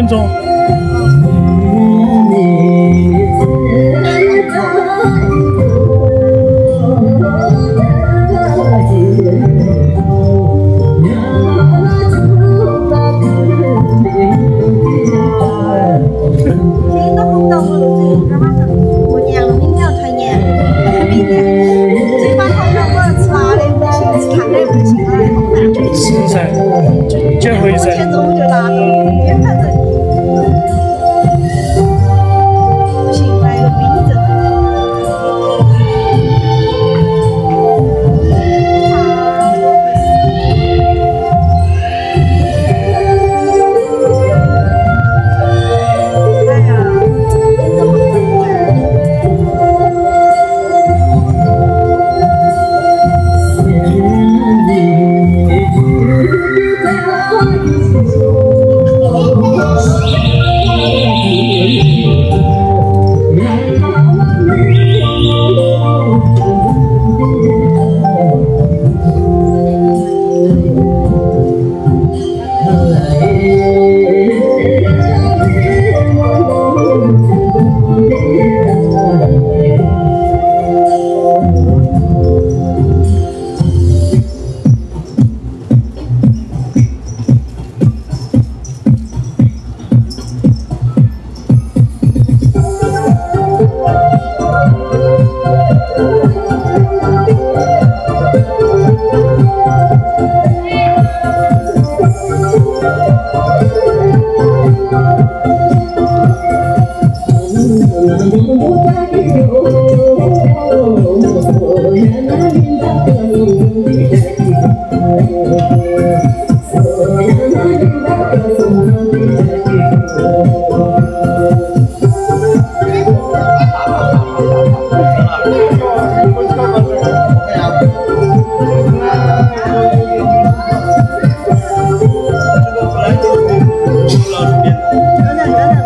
分钟。是噻，这回噻。前中午就拿到，别看着。不行，来个冰镇。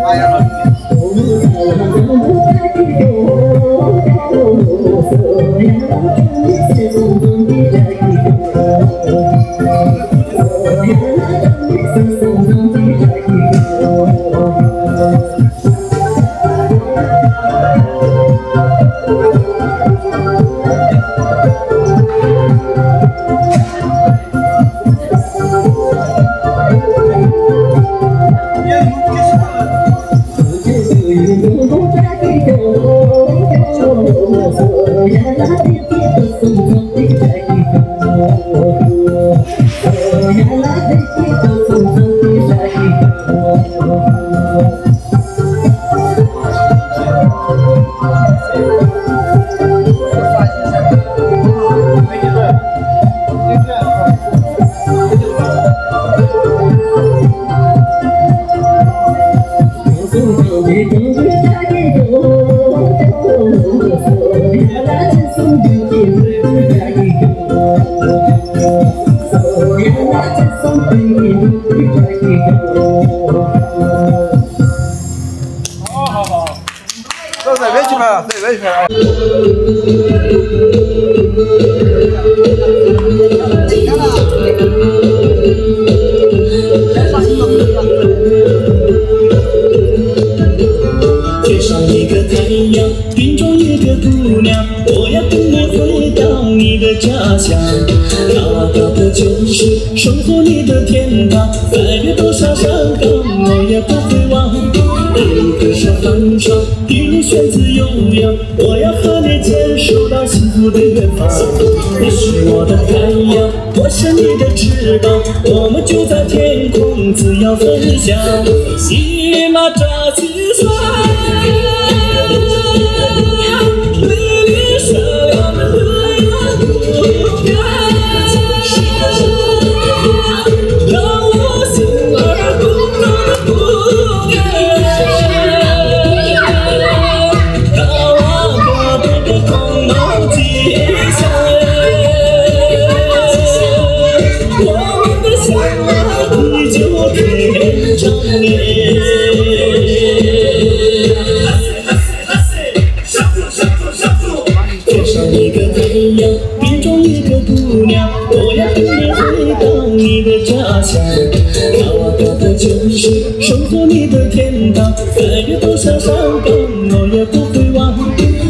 哎呀，真的不错。天上一个太阳，云中一个姑娘，我要跟你回到你的家乡。那个不就是守护你的天堂？翻越多少山岗，我也不会忘。一个是寒窗，一路选自悠扬，我要和你牵手到幸福的远方。你是我的太阳，我是你的翅膀，我们就在天空自由飞翔。喜马扎西山，美丽善良的姑娘，让我心儿动的姑娘。你就天长年。再遇多少伤感，我也不会忘。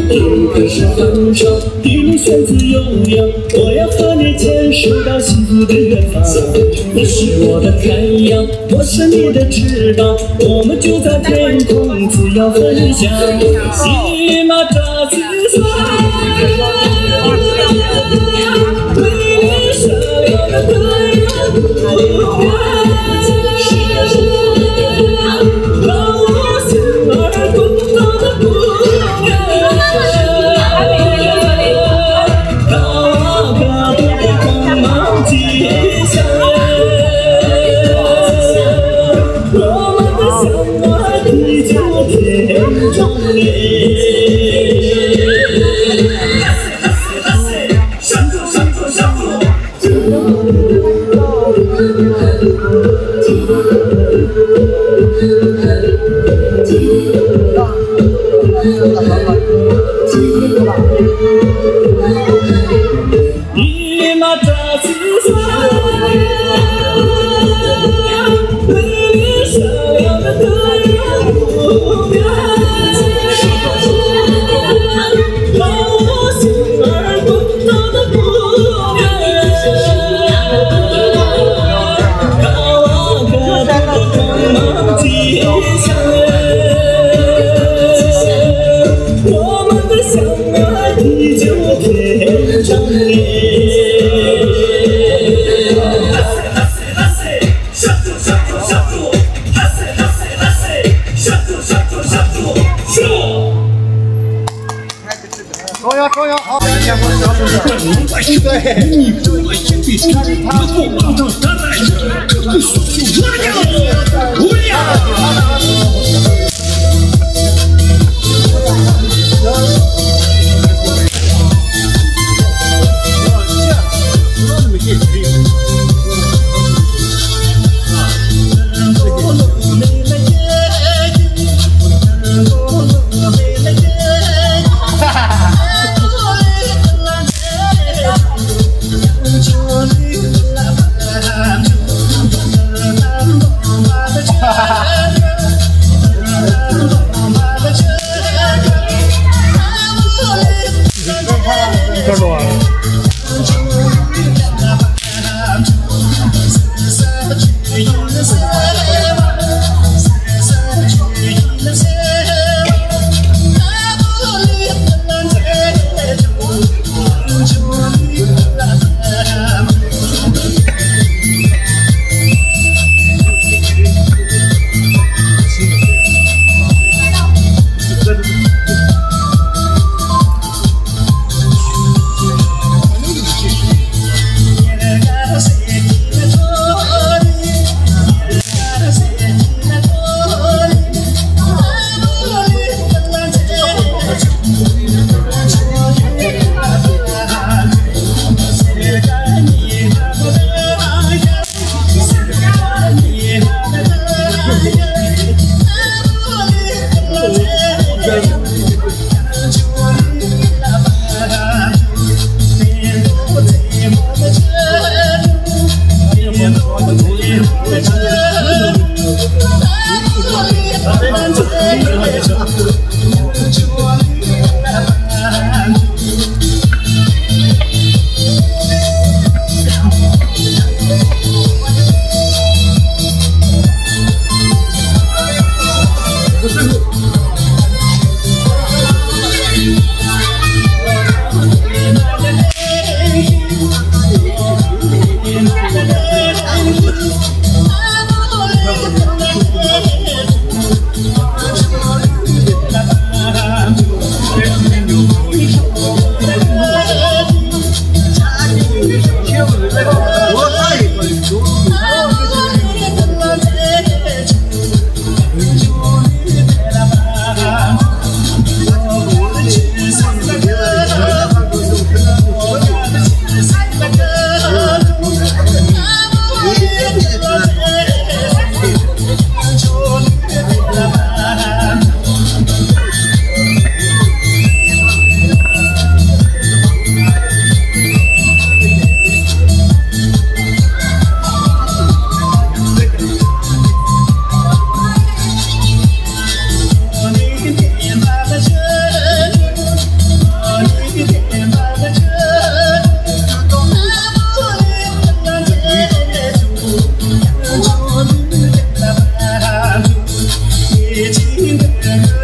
如果是分手，一路选择悠扬，我要和你牵手到幸福的远方。你是我的太阳，我是你的翅膀，我们就在天空自由飞翔。喜马扎西萨，为你闪亮的太阳。让我心儿滚烫的姑娘，高啊高的光芒吉祥，我们的相爱地久天长姨妈扎西萨，为你闪亮的太阳姑娘，让我心儿滚烫的姑娘，高啊高的光芒吉祥，我们的相爱地久天长。中央，好，见过小叔叔。对，你不会兄弟，他不往上站来，这个手就拉掉了，不要。Thank